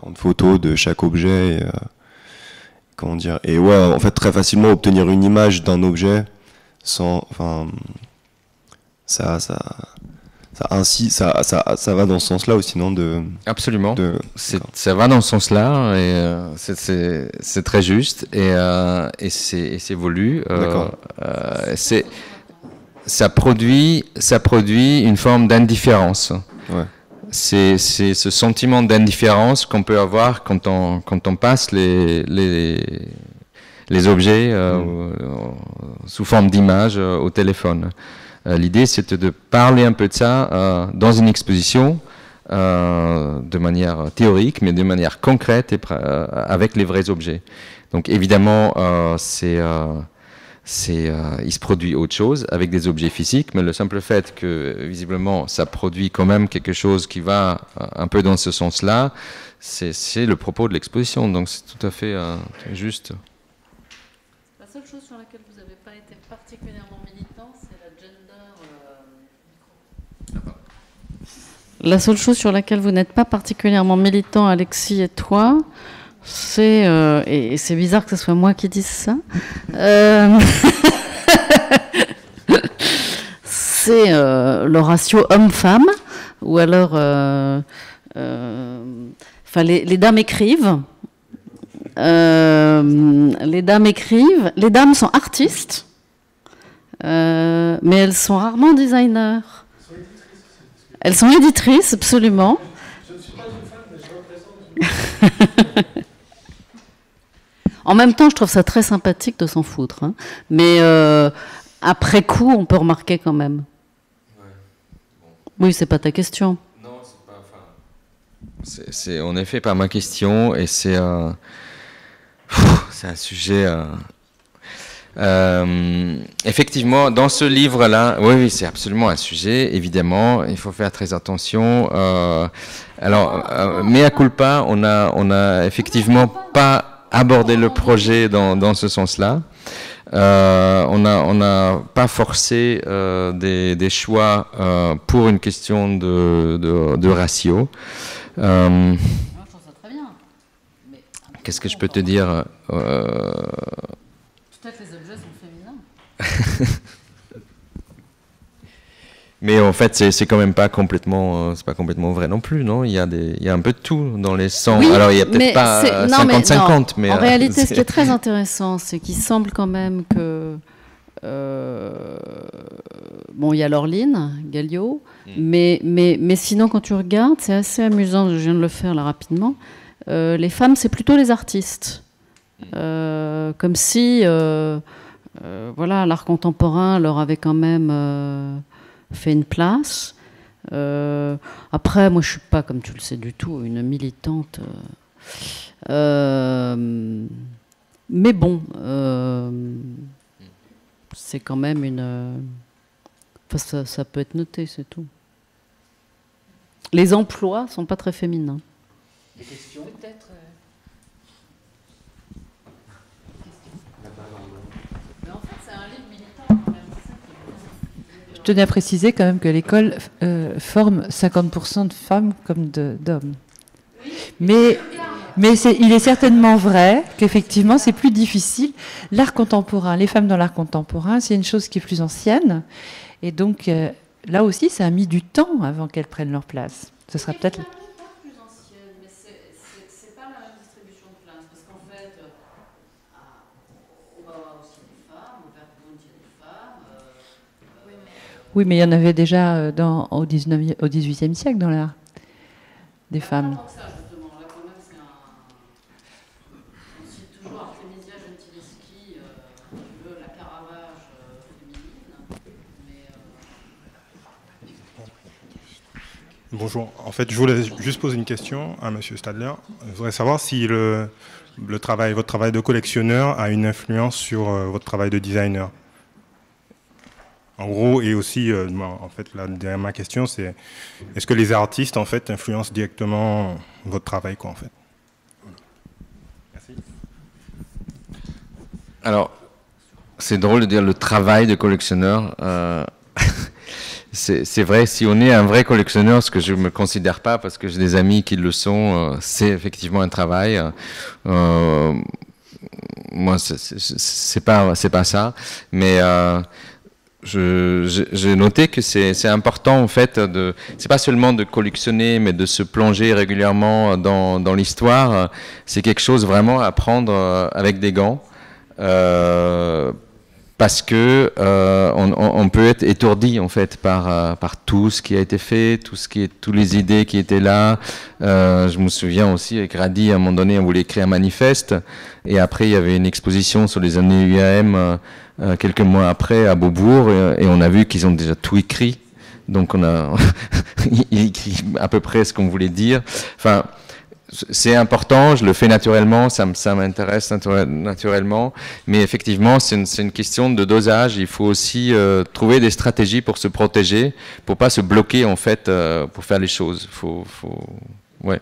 40 photos de chaque objet et, comment dire, et ouais, en fait très facilement obtenir une image d'un objet sans, enfin, ça va dans ce sens-là aussi, non Absolument. Ça va dans ce sens-là et c'est très juste et c'est voulu. Ça produit une forme d'indifférence. Ouais. C'est ce sentiment d'indifférence qu'on peut avoir quand on passe les objets sous forme d'images au téléphone. L'idée, c'était de parler un peu de ça dans une exposition de manière théorique, mais de manière concrète et avec les vrais objets. Donc évidemment, il se produit autre chose avec des objets physiques, mais le simple fait que visiblement ça produit quand même quelque chose qui va un peu dans ce sens-là, c'est le propos de l'exposition, donc c'est tout à fait juste. La seule chose sur laquelle vous n'avez pas été particulièrement militant, c'est la gender. La seule chose sur laquelle vous n'êtes pas particulièrement militant, Alexis et toi, c'est, et c'est bizarre que ce soit moi qui dise ça, c'est le ratio homme-femme, ou alors, les dames écrivent, les dames sont artistes, mais elles sont rarement designers. Elles sont éditrices, absolument. Je ne suis pas une femme, mais je représente. En même temps, je trouve ça très sympathique de s'en foutre. Hein. Mais après coup, on peut remarquer quand même. Ouais. Bon. Oui, c'est pas ta question. Non, c'est pas. C'est en effet pas ma question, et c'est un sujet. Effectivement, dans ce livre-là, oui, c'est absolument un sujet. Évidemment, il faut faire très attention. Alors, mea culpa, on a effectivement pas abordé le projet dans ce sens-là. On n'a pas forcé des choix pour une question de ratio. Je trouve ça très bien. Qu'est-ce que je peux te dire Peut-être les objets sont féminins. Mais en fait, c'est quand même pas complètement, c'est pas complètement vrai non plus, non ? Il y a un peu de tout dans les 100. Oui, alors il y a peut-être pas 50-50, mais en réalité, ce qui est très intéressant, c'est qu'il semble quand même que bon, il y a Laureline Galliot, mais sinon, quand tu regardes, c'est assez amusant. Je viens de le faire là rapidement. Les femmes, c'est plutôt les artistes. Comme si voilà, l'art contemporain leur avait quand même fait une place. Après, moi je suis pas, comme tu le sais du tout, une militante, mais bon, c'est quand même une, enfin, ça peut être noté, c'est tout. Les emplois sont pas très féminins. Des questions peut-être. Je tenais à préciser quand même que l'école forme 50% de femmes comme d'hommes. Mais il est certainement vrai qu'effectivement, c'est plus difficile. L'art contemporain, les femmes dans l'art contemporain, c'est une chose qui est plus ancienne. Et donc, là aussi, ça a mis du temps avant qu'elles prennent leur place. Ce sera peut-être... Oui, mais il y en avait déjà au XVIIIe siècle dans l'art, des femmes. Bonjour. En fait, je voulais juste poser une question à Monsieur Stadler. Je voudrais savoir si votre travail de collectionneur a une influence sur votre travail de designer. En gros, et aussi, en fait, derrière ma question, c'est est-ce que les artistes, en fait, influencent directement votre travail, quoi, en fait. Merci. Alors, c'est drôle de dire le travail de collectionneur. C'est vrai, si on est un vrai collectionneur, ce que je ne me considère pas, parce que j'ai des amis qui le sont, c'est effectivement un travail. Moi, c'est pas ça, mais j'ai noté que c'est important en fait c'est pas seulement de collectionner, mais de se plonger régulièrement dans l'histoire. C'est quelque chose vraiment à prendre avec des gants. Parce que on peut être étourdi en fait par tout ce qui a été fait, toutes les idées qui étaient là. Je me souviens aussi avec Radi, à un moment donné, on voulait écrire un manifeste, et après il y avait une exposition sur les années UAM quelques mois après à Beaubourg, et on a vu qu'ils ont déjà tout écrit. Donc on a il écrit à peu près ce qu'on voulait dire. Enfin, c'est important, je le fais naturellement, ça m'intéresse naturellement, mais effectivement, c'est une question de dosage. Il faut aussi trouver des stratégies pour se protéger, pour pas se bloquer en fait, pour faire les choses. Ouais.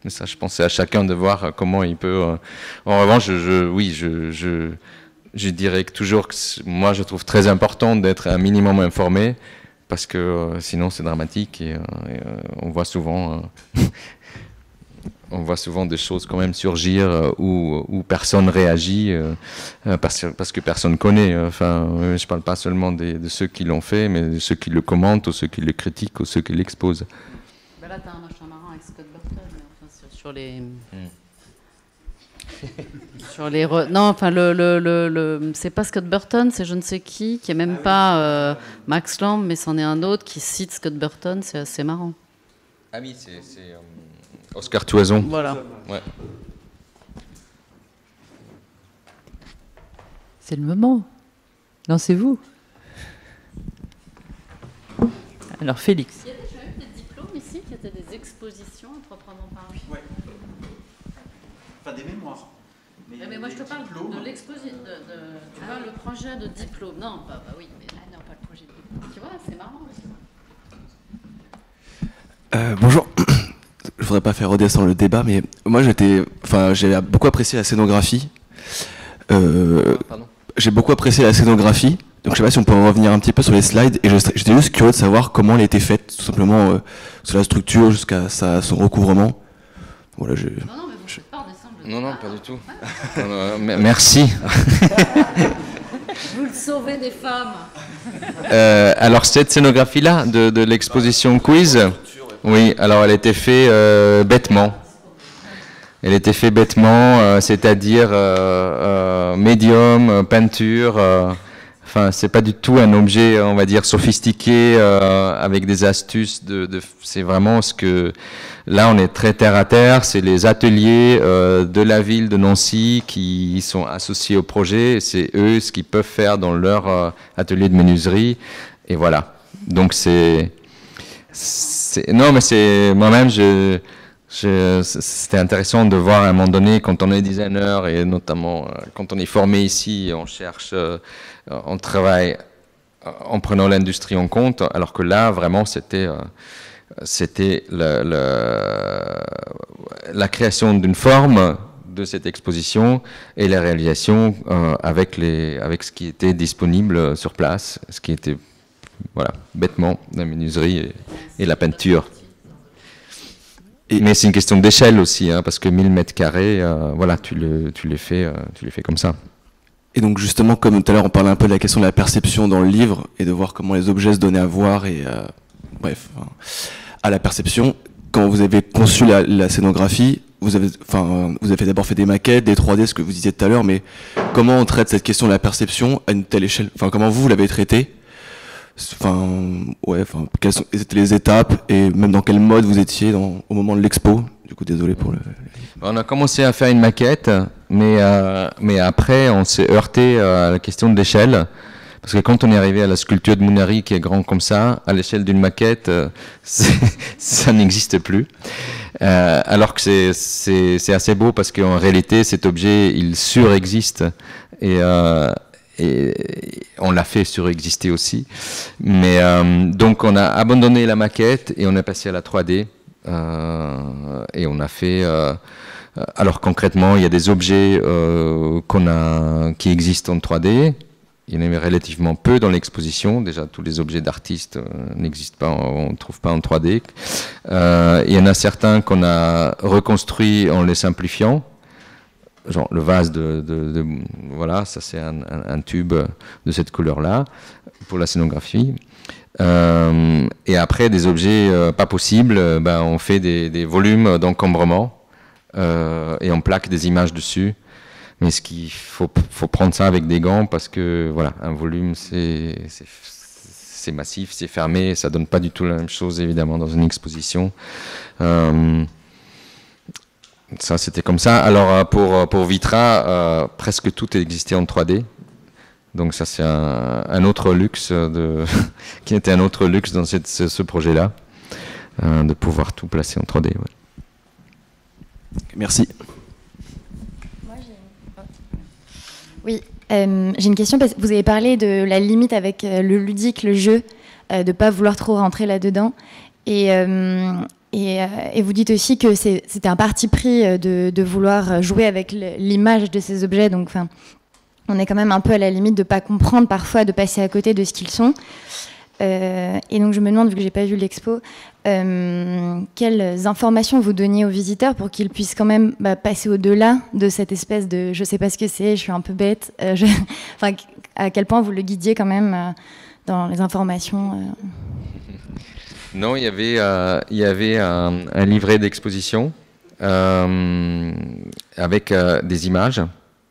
Mais ça, je pense, c'est à chacun de voir comment il peut. En revanche, je dirais que toujours que moi, je trouve très important d'être un minimum informé, parce que sinon, c'est dramatique et on voit souvent. On voit souvent des choses quand même surgir où personne réagit parce que personne connaît. Enfin, je ne parle pas seulement de ceux qui l'ont fait, mais de ceux qui le commentent, ou ceux qui le critiquent, ou ceux qui l'exposent. Ben là, tu as un machin marrant avec Scott Burton, mais enfin, sur les... sur les non, enfin, c'est pas Scott Burton, c'est je ne sais qui est même pas Max Lamb, mais c'en est un autre qui cite Scott Burton, c'est assez marrant. Ah oui, c'est Oscar Toison. Voilà. Ouais. C'est le moment. Lancez-vous. Alors, Félix. Il y a déjà eu des diplômes ici qui étaient des expositions proprement parlées. Oui. Enfin, des mémoires. Mais moi, je te parle de l'exposition. Tu vois, le projet de diplôme. Non, oui, mais là, non, pas le projet de diplôme. Tu vois, c'est marrant. Bonjour. Je voudrais pas faire redescendre le débat, mais moi j'ai beaucoup apprécié la scénographie. J'ai beaucoup apprécié la scénographie, donc je sais pas si on peut en revenir un petit peu sur les slides, et j'étais juste curieux de savoir comment elle a été faite, tout simplement sur la structure jusqu'à son recouvrement. Voilà, non, mais vous faites pas redescendre le débat. Non, pas du tout. Merci. Vous le sauvez des femmes. Alors cette scénographie-là de l'exposition Quiz, oui, alors elle était faite bêtement. Elle était faite bêtement, c'est-à-dire médium, peinture. Enfin, c'est pas du tout un objet, on va dire, sophistiqué avec des astuces. C'est vraiment ce que là, on est très terre à terre. C'est les ateliers de la ville de Nancy qui sont associés au projet. C'est eux ce qu'ils peuvent faire dans leur atelier de menuiserie. Et voilà. Donc non, mais c'est moi-même, c'était intéressant de voir à un moment donné, quand on est designer et notamment quand on est formé ici, on cherche, on travaille en prenant l'industrie en compte, alors que là, vraiment, c'était la création d'une forme de cette exposition et la réalisation avec ce qui était disponible sur place, ce qui était voilà, bêtement, la menuiserie et la peinture. Mais c'est une question d'échelle aussi, hein, parce que 1000 mètres carrés, voilà, tu les fais comme ça. Et donc justement, comme tout à l'heure, on parlait un peu de la question de la perception dans le livre, et de voir comment les objets se donnaient à voir, et à la perception. Quand vous avez conçu la scénographie, vous avez d'abord fait des maquettes, des 3D, ce que vous disiez tout à l'heure, mais comment on traite cette question de la perception à une telle échelle? Enfin, comment vous l'avez traité? Quelles étaient les étapes, et même dans quel mode vous étiez au moment de l'expo? Du coup, désolé pour le... On a commencé à faire une maquette, mais après, on s'est heurté à la question de l'échelle, Parce que quand on est arrivé à la sculpture de Mounari qui est grand comme ça, à l'échelle d'une maquette, ça n'existe plus. Alors que c'est assez beau parce qu'en réalité, cet objet, il surexiste et on l'a fait surexister aussi. Mais donc on a abandonné la maquette et on est passé à la 3D. Et on a fait... alors concrètement, il y a des objets qui existent en 3D. Il y en avait relativement peu dans l'exposition. Déjà, tous les objets d'artistes n'existent pas, on ne trouve pas en 3D. Il y en a certains qu'on a reconstruits en les simplifiant. Genre le vase voilà, ça c'est un tube de cette couleur-là pour la scénographie. Et après, des objets pas possibles, on fait des volumes d'encombrement et on plaque des images dessus. Mais ce qu'il faut prendre ça avec des gants parce que voilà, un volume c'est massif, c'est fermé, ça donne pas du tout la même chose évidemment dans une exposition. Ça c'était comme ça. Alors pour Vitra, presque tout existait en 3D. Donc ça c'est un autre luxe qui était un autre luxe dans ce projet-là, de pouvoir tout placer en 3D. Ouais. Merci. Oui, j'ai une question parce que vous avez parlé de la limite avec le ludique, le jeu, de ne pas vouloir trop rentrer là-dedans. Et vous dites aussi que c'était un parti pris de vouloir jouer avec l'image de ces objets. Donc, on est quand même un peu à la limite de ne pas comprendre parfois, de passer à côté de ce qu'ils sont. Et donc je me demande, vu que j'ai pas vu l'expo, quelles informations vous donniez aux visiteurs pour qu'ils puissent quand même passer au-delà de cette espèce de je sais pas ce que c'est, je suis un peu bête, à quel point vous le guidiez quand même dans les informations. Non, il y avait un livret d'exposition avec des images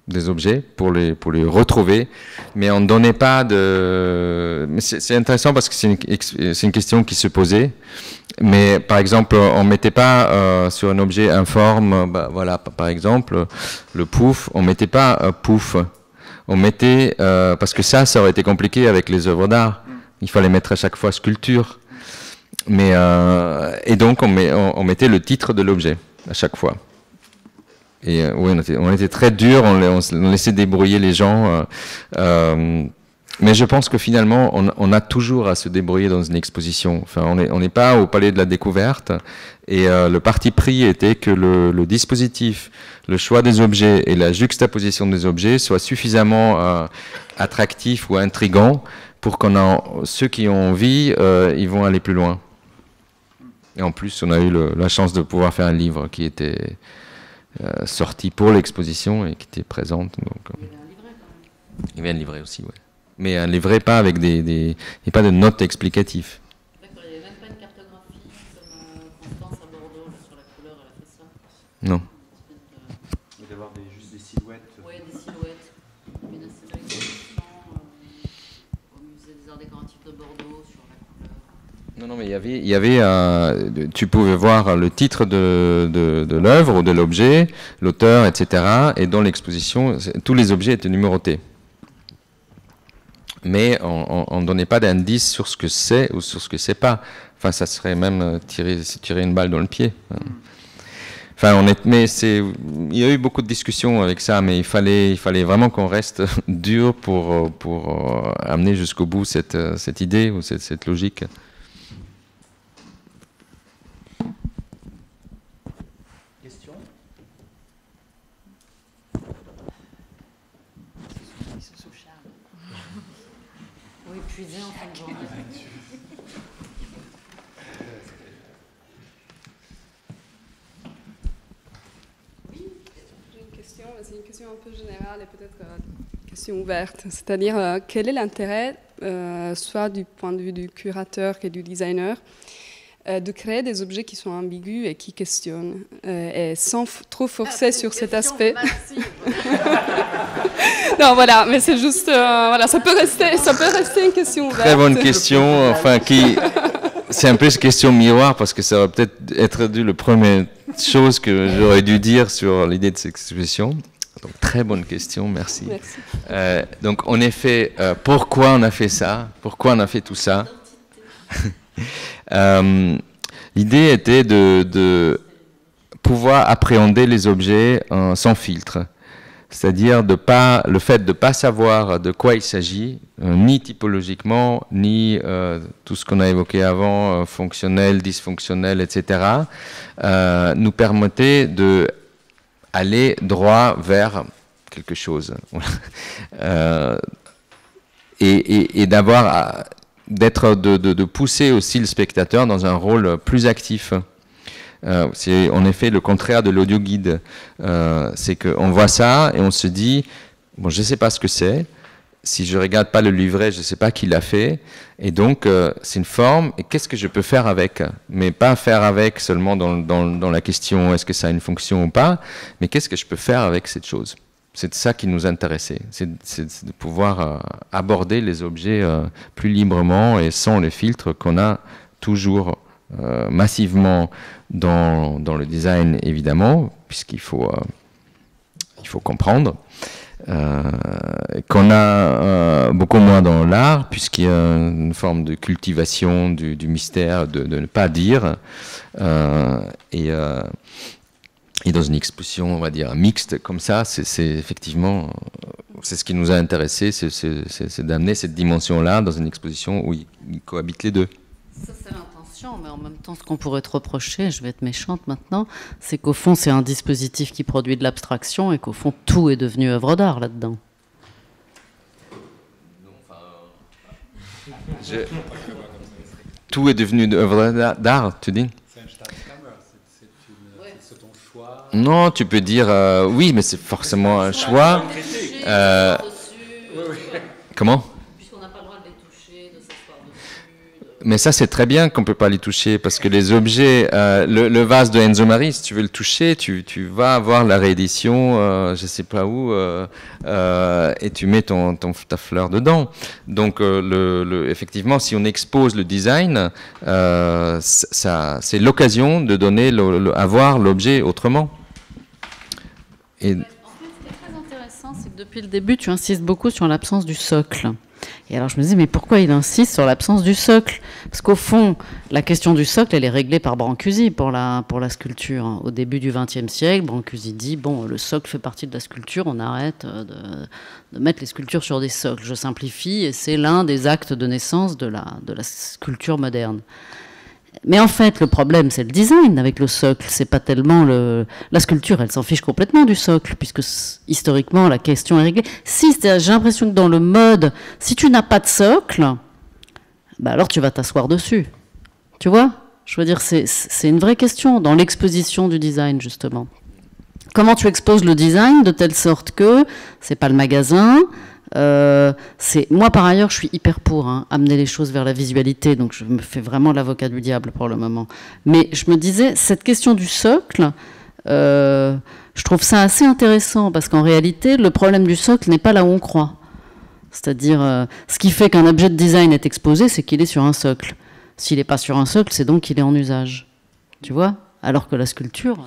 des objets pour les retrouver, mais on ne donnait pas de... C'est intéressant parce que c'est une question qui se posait, mais par exemple, on ne mettait pas sur un objet informe, voilà, par exemple, le pouf, on ne mettait pas pouf, on mettait, parce que ça aurait été compliqué avec les œuvres d'art, il fallait mettre à chaque fois sculpture, mais, et donc on mettait le titre de l'objet à chaque fois. Et oui, on était très dur, on laissait débrouiller les gens. Mais je pense que finalement, on a toujours à se débrouiller dans une exposition. Enfin, on n'est pas au Palais de la Découverte. Et le parti pris était que le dispositif, le choix des objets et la juxtaposition des objets soient suffisamment attractifs ou intrigants pour ceux qui ont envie, ils vont aller plus loin. Et en plus, on a eu la chance de pouvoir faire un livre qui était... sortie pour l'exposition et qui était présente. Donc, il y avait un livret aussi, ouais. Mais un livret pas avec pas de notes explicatives. D'accord, il n'y avait même pas une cartographie comme Constance à Bordeaux sur la couleur, elle a fait ça. Non. Il doit y avoir juste des silhouettes. Oui, des silhouettes. Une assez belle exposition au musée des arts décoratifs de Bordeaux sur la couleur. Non, mais il y avait tu pouvais voir le titre de l'œuvre ou de l'objet, l'auteur, etc. Et dans l'exposition, tous les objets étaient numérotés. Mais on ne donnait pas d'indice sur ce que c'est ou sur ce que c'est pas. Enfin, ça serait même tirer une balle dans le pied. Enfin, il y a eu beaucoup de discussions avec ça, mais il fallait vraiment qu'on reste dur pour amener jusqu'au bout cette idée ou cette logique. C'est une question un peu générale et peut-être une question ouverte. C'est-à-dire, quel est l'intérêt, soit du point de vue du curateur que du designer, de créer des objets qui sont ambigus et qui questionnent, et sans trop forcer sur cet aspect. Non, voilà, mais c'est juste, voilà, ça peut rester une question ouverte. Très bonne question, enfin c'est un peu une question miroir parce que ça va peut-être être dû la première chose que j'aurais dû dire sur l'idée de cette exposition. Donc, très bonne question, merci. Merci. Donc, en effet, pourquoi on a fait ça? Pourquoi on a fait tout ça? L'idée était de pouvoir appréhender les objets sans filtre. C'est-à-dire le fait de ne pas savoir de quoi il s'agit, ni typologiquement, ni tout ce qu'on a évoqué avant, fonctionnel, dysfonctionnel, etc., nous permettait d'aller droit vers quelque chose. Et de pousser aussi le spectateur dans un rôle plus actif. C'est en effet le contraire de l'audio guide. C'est qu'on voit ça et on se dit, bon, je ne sais pas ce que c'est. Si je ne regarde pas le livret, je ne sais pas qui l'a fait. Et donc, c'est une forme. Et qu'est-ce que je peux faire avec? Mais pas faire avec seulement dans la question est-ce que ça a une fonction ou pas, mais qu'est-ce que je peux faire avec cette chose? C'est ça qui nous intéressait. C'est de pouvoir aborder les objets plus librement et sans les filtres qu'on a toujours massivement dans le design, évidemment, puisqu'il faut comprendre, qu'on a beaucoup moins dans l'art, puisqu'il y a une forme de cultivation du mystère, de ne pas dire, et dans une exposition, on va dire, mixte, comme ça, c'est effectivement, c'est ce qui nous a intéressé, c'est d'amener cette dimension-là dans une exposition où ils cohabitent les deux. Ça, c'est l'intention, mais en même temps, ce qu'on pourrait te reprocher, je vais être méchante maintenant, c'est qu'au fond, c'est un dispositif qui produit de l'abstraction et qu'au fond, tout est devenu œuvre d'art là-dedans. Tout est devenu œuvre d'art, tu dis? C'est ton choix. Non, tu peux dire oui, mais c'est forcément un choix. Comment? Mais ça, c'est très bien qu'on ne peut pas les toucher, parce que les objets, le vase de Enzo Mari, si tu veux le toucher, tu vas avoir la réédition, je ne sais pas où, et tu mets ta fleur dedans. Donc, effectivement, si on expose le design, c'est l'occasion de donner, avoir l'objet autrement. Et... En fait, ce qui est très intéressant, c'est que depuis le début, tu insistes beaucoup sur l'absence du socle. Et alors je me disais, mais pourquoi il insiste sur l'absence du socle? Parce qu'au fond, la question du socle, elle est réglée par Brancusi pour la sculpture. Au début du XXe siècle, Brancusi dit, bon, le socle fait partie de la sculpture, on arrête de mettre les sculptures sur des socles. Je simplifie, et c'est l'un des actes de naissance de la sculpture moderne. Mais en fait, le problème, c'est le design avec le socle. C'est pas tellement la sculpture, elle s'en fiche complètement du socle, puisque historiquement, la question est réglée. Si, j'ai l'impression que dans le mode, si tu n'as pas de socle, bah alors tu vas t'asseoir dessus. Tu vois? Je veux dire, c'est une vraie question dans l'exposition du design, justement. Comment tu exposes le design de telle sorte que c'est pas le magasin? Moi par ailleurs je suis hyper pour amener les choses vers la visualité, donc je me fais vraiment l'avocat du diable pour le moment, mais je me disais cette question du socle, je trouve ça assez intéressant parce qu'en réalité le problème du socle n'est pas là où on croit, c'est-à-dire ce qui fait qu'un objet de design est exposé, c'est qu'il est sur un socle. S'il n'est pas sur un socle, c'est donc qu'il est en usage, tu vois, alors que la sculpture...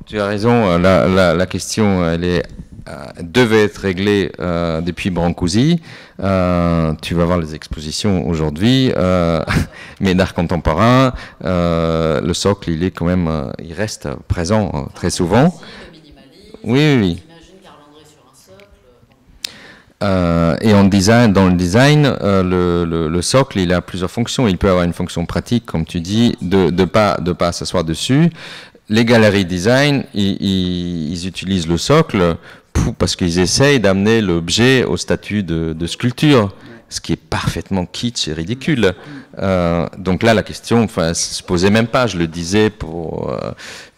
Tu as raison, la question devait être réglée depuis Brancusi. Tu vas voir les expositions aujourd'hui, mais d'art contemporain, le socle, il est quand même, il reste présent très souvent. Oui. Et en design, dans le design, le socle, il a plusieurs fonctions. Il peut avoir une fonction pratique, comme tu dis, de pas s'asseoir dessus. Les galeries design, ils utilisent le socle parce qu'ils essayent d'amener l'objet au statut de sculpture, ce qui est parfaitement kitsch et ridicule. Donc là, la question, enfin, se posait même pas. Je le disais pour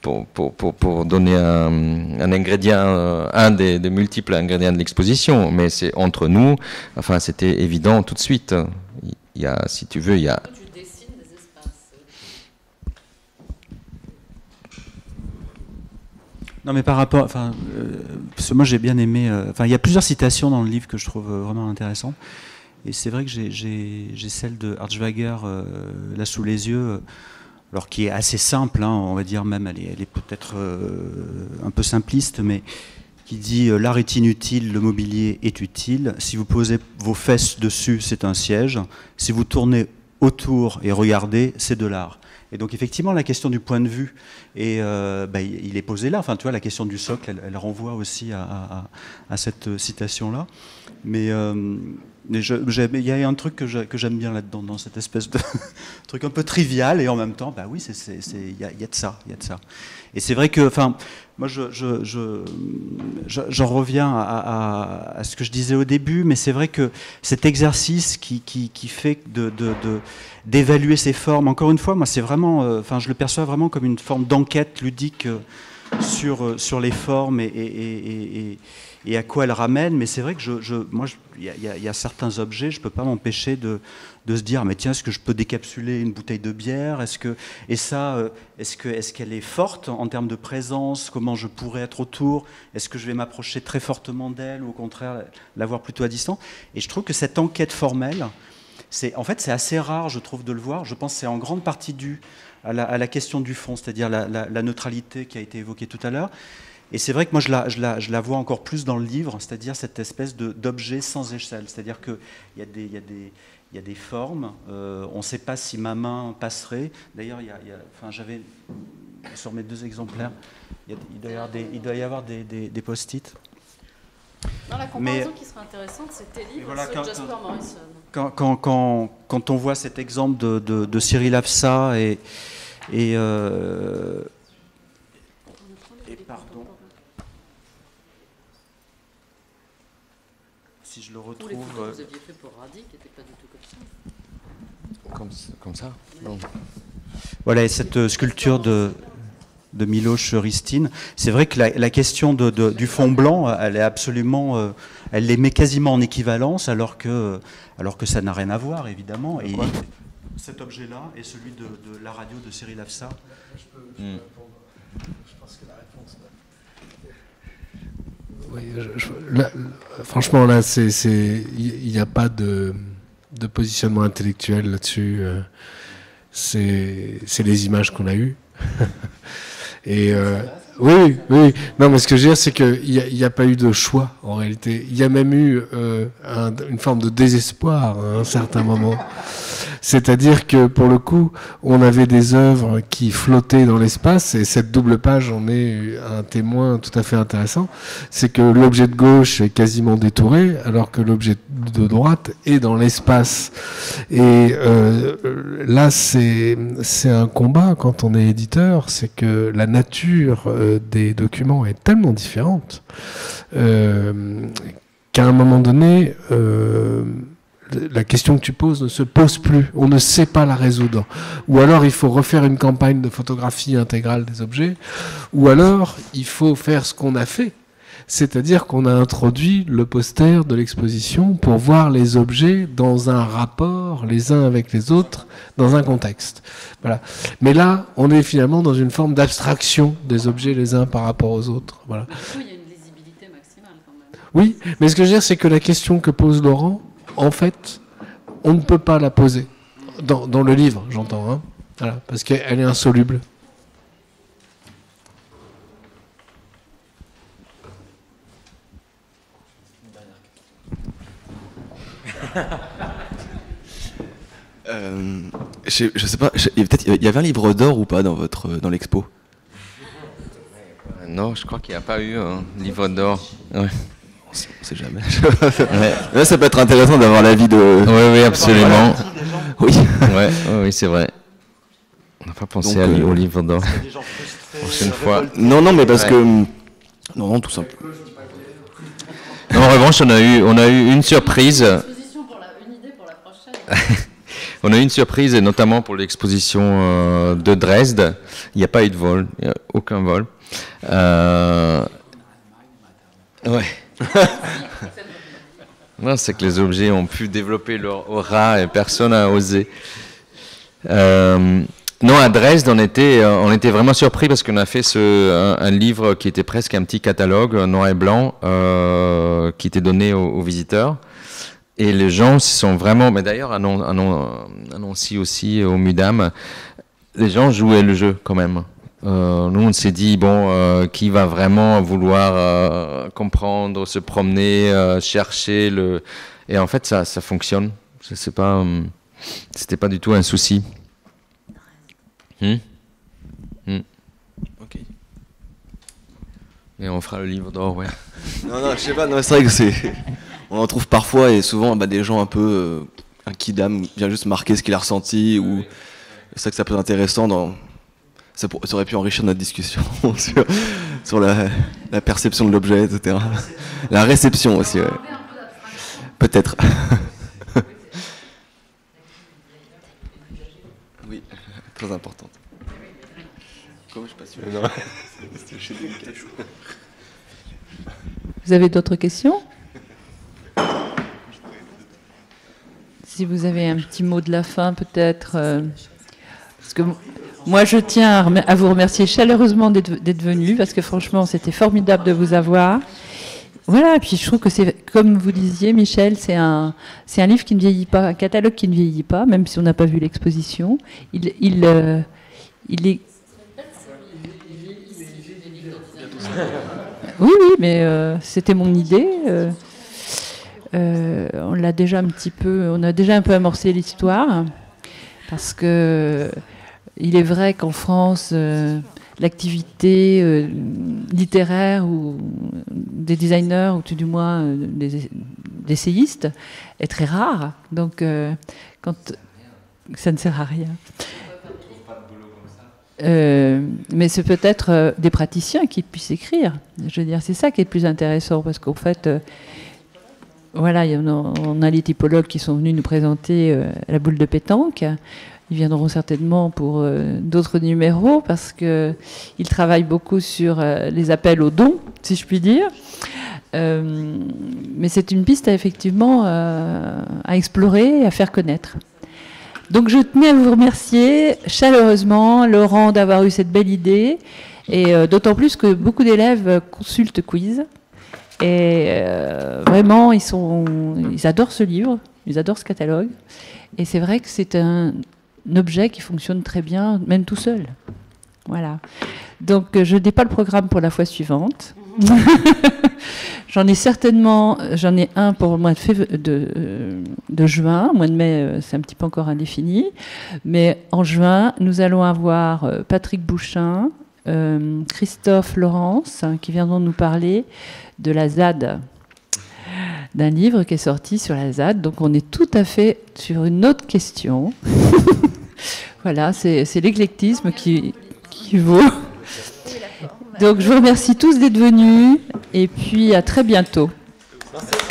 donner un ingrédient, un des multiples ingrédients de l'exposition. Mais c'est entre nous. Enfin, c'était évident tout de suite. Il y a, si tu veux, il y a. Non, mais par rapport, parce que moi j'ai bien aimé, il y a plusieurs citations dans le livre que je trouve vraiment intéressantes, et c'est vrai que j'ai celle de Hartschwager là sous les yeux, alors qui est assez simple, hein, on va dire même, elle est peut-être un peu simpliste, mais qui dit l'art est inutile, le mobilier est utile. Si vous posez vos fesses dessus, c'est un siège. Si vous tournez autour et regardez, c'est de l'art. Et donc effectivement, la question du point de vue, il est posé là. Enfin, tu vois, la question du socle, elle renvoie aussi à cette citation-là. Mais il y a un truc que j'aime bien là-dedans, dans cette espèce de truc un peu trivial, et en même temps, bah oui, il y a de ça, il y a de ça. Et c'est vrai que, enfin, moi, j'en reviens à ce que je disais au début, mais c'est vrai que cet exercice qui fait d'évaluer ces formes, encore une fois, moi, c'est vraiment, enfin, je le perçois vraiment comme une forme d'enquête ludique sur les formes et à quoi elles ramènent. Mais c'est vrai que moi, il y a certains objets, je ne peux pas m'empêcher de se dire, mais tiens, est-ce que je peux décapsuler une bouteille de bière? Est-ce qu'elle est forte en termes de présence? Comment je pourrais être autour? Est-ce que je vais m'approcher très fortement d'elle, ou au contraire la voir plutôt à distance? Et je trouve que cette enquête formelle, en fait, c'est assez rare, je trouve, de le voir. Je pense que c'est en grande partie dû à la question du fond, c'est-à-dire la neutralité qui a été évoquée tout à l'heure. Et c'est vrai que moi, je la vois encore plus dans le livre, c'est-à-dire cette espèce d'objet sans échelle. C'est-à-dire qu'il y a des formes, on ne sait pas si ma main passerait. D'ailleurs, j'avais, sur mes 2 exemplaires, il doit y avoir des post-it. Non, la comparaison qui serait intéressante, c'est tes livres, voilà, ceux de Jasper Morrison. Quand on voit cet exemple de Cyril Afsa et pardon, si je le retrouve. Les photos que vous aviez fait pour Radi, qui n'étaient pas du tout comme ça. Non. Voilà, et cette sculpture de Miloš Ristin. C'est vrai que la question du fond blanc, elle est absolument, elle les met quasiment en équivalence, alors que ça n'a rien à voir, évidemment. Et cet objet-là est celui de la radio de Cyril Afsa. Je peux répondre. Je pense que la réponse. Oui, franchement, là, il n'y a pas de positionnement intellectuel là-dessus. C'est les images qu'on a eues. Et oui. Non, mais ce que je veux dire, c'est qu'il n'y a pas eu de choix, en réalité. Il y a même eu une forme de désespoir à un certain moment. C'est-à-dire que, pour le coup, on avait des œuvres qui flottaient dans l'espace, et cette double page en est un témoin tout à fait intéressant. C'est que l'objet de gauche est quasiment détouré, alors que l'objet de droite est dans l'espace. Et là, c'est un combat quand on est éditeur, c'est que la nature des documents est tellement différente qu'à un moment donné, la question que tu poses ne se pose plus. On ne sait pas la résoudre. Ou alors, il faut refaire une campagne de photographie intégrale des objets. Ou alors, il faut faire ce qu'on a fait. C'est-à-dire qu'on a introduit le poster de l'exposition pour voir les objets dans un rapport, les uns avec les autres, dans un contexte. Voilà. Mais là, on est finalement dans une forme d'abstraction des objets les uns par rapport aux autres. Voilà. Du coup, il y a une lisibilité maximale quand même. Oui, mais ce que je veux dire, c'est que la question que pose Laurent, en fait, on ne peut pas la poser. Dans le livre, j'entends. Hein, voilà, parce qu'elle est insoluble. Je sais pas, peut-être il y avait un livre d'or ou pas dans l'expo? Non, je crois qu'il n'y a pas eu un livre d'or. Ouais. On sait jamais. Ouais. Là, ça peut être intéressant d'avoir l'avis de... Oui, absolument. Oui, oui, c'est vrai. On n'a pas pensé au livre d'or. Prochaine fois. Non, mais parce que... Non, tout simplement. Non, en revanche, on a eu une surprise. Une idée pour la prochaine. On a eu une surprise, et notamment pour l'exposition de Dresde. Il n'y a pas eu de vol, il n'y a aucun vol. Ouais. Non, c'est que les objets ont pu développer leur aura et personne n'a osé. Non, à Dresde, on était vraiment surpris parce qu'on a fait un livre qui était presque un petit catalogue noir et blanc qui était donné aux visiteurs. Et les gens se sont vraiment, mais d'ailleurs, annoncé aussi au MUDAM, les gens jouaient le jeu quand même. Nous, on s'est dit, bon, qui va vraiment vouloir comprendre, se promener, chercher le... Et en fait, ça fonctionne. C'était pas du tout un souci. Ok. Et on fera le livre d'or, ouais. Non, je sais pas, non, c'est vrai que on en trouve parfois, et souvent, des gens un peu... un qui d'âme vient juste marquer ce qu'il a ressenti, ou... C'est ça que ça peut être intéressant ça aurait pu enrichir notre discussion sur la perception de l'objet, etc. La réception aussi, ouais. Peut-être. Oui, très importante. Comment je passe non. Vous avez d'autres questions? Si vous avez un petit mot de la fin, peut-être. Parce que moi, je tiens à vous remercier chaleureusement d'être venu, parce que franchement, c'était formidable de vous avoir. Voilà, et puis je trouve que c'est, comme vous disiez, Michel, c'est un livre qui ne vieillit pas, un catalogue qui ne vieillit pas, même si on n'a pas vu l'exposition. Il est... Oui, mais c'était mon idée. On a déjà un peu amorcé l'histoire, parce que il est vrai qu'en France, l'activité littéraire ou des designers, ou tout du moins des essayistes, est très rare. Donc, quand ça ne sert à rien. Mais c'est peut-être des praticiens qui puissent écrire. Je veux dire, c'est ça qui est le plus intéressant, parce qu'en fait, voilà, on a les typologues qui sont venus nous présenter la boule de pétanque. Ils viendront certainement pour d'autres numéros, parce qu'ils travaillent beaucoup sur les appels aux dons, si je puis dire. Mais c'est une piste effectivement à explorer et à faire connaître. Donc je tenais à vous remercier chaleureusement, Laurent, d'avoir eu cette belle idée, et d'autant plus que beaucoup d'élèves consultent Quiz. Et vraiment, ils adorent ce livre, ils adorent ce catalogue. Et c'est vrai que c'est un objet qui fonctionne très bien, même tout seul. Voilà. Donc je n'ai pas le programme pour la fois suivante. J'en ai un pour le mois de juin. Mois de mai, c'est un petit peu encore indéfini. Mais en juin, nous allons avoir Patrick Bouchin, Christophe Laurence, qui viendront nous parler de la ZAD, d'un livre qui est sorti sur la ZAD. Donc on est tout à fait sur une autre question. Voilà, c'est l'éclectisme qui vaut. Donc je vous remercie tous d'être venus, et puis à très bientôt. Merci.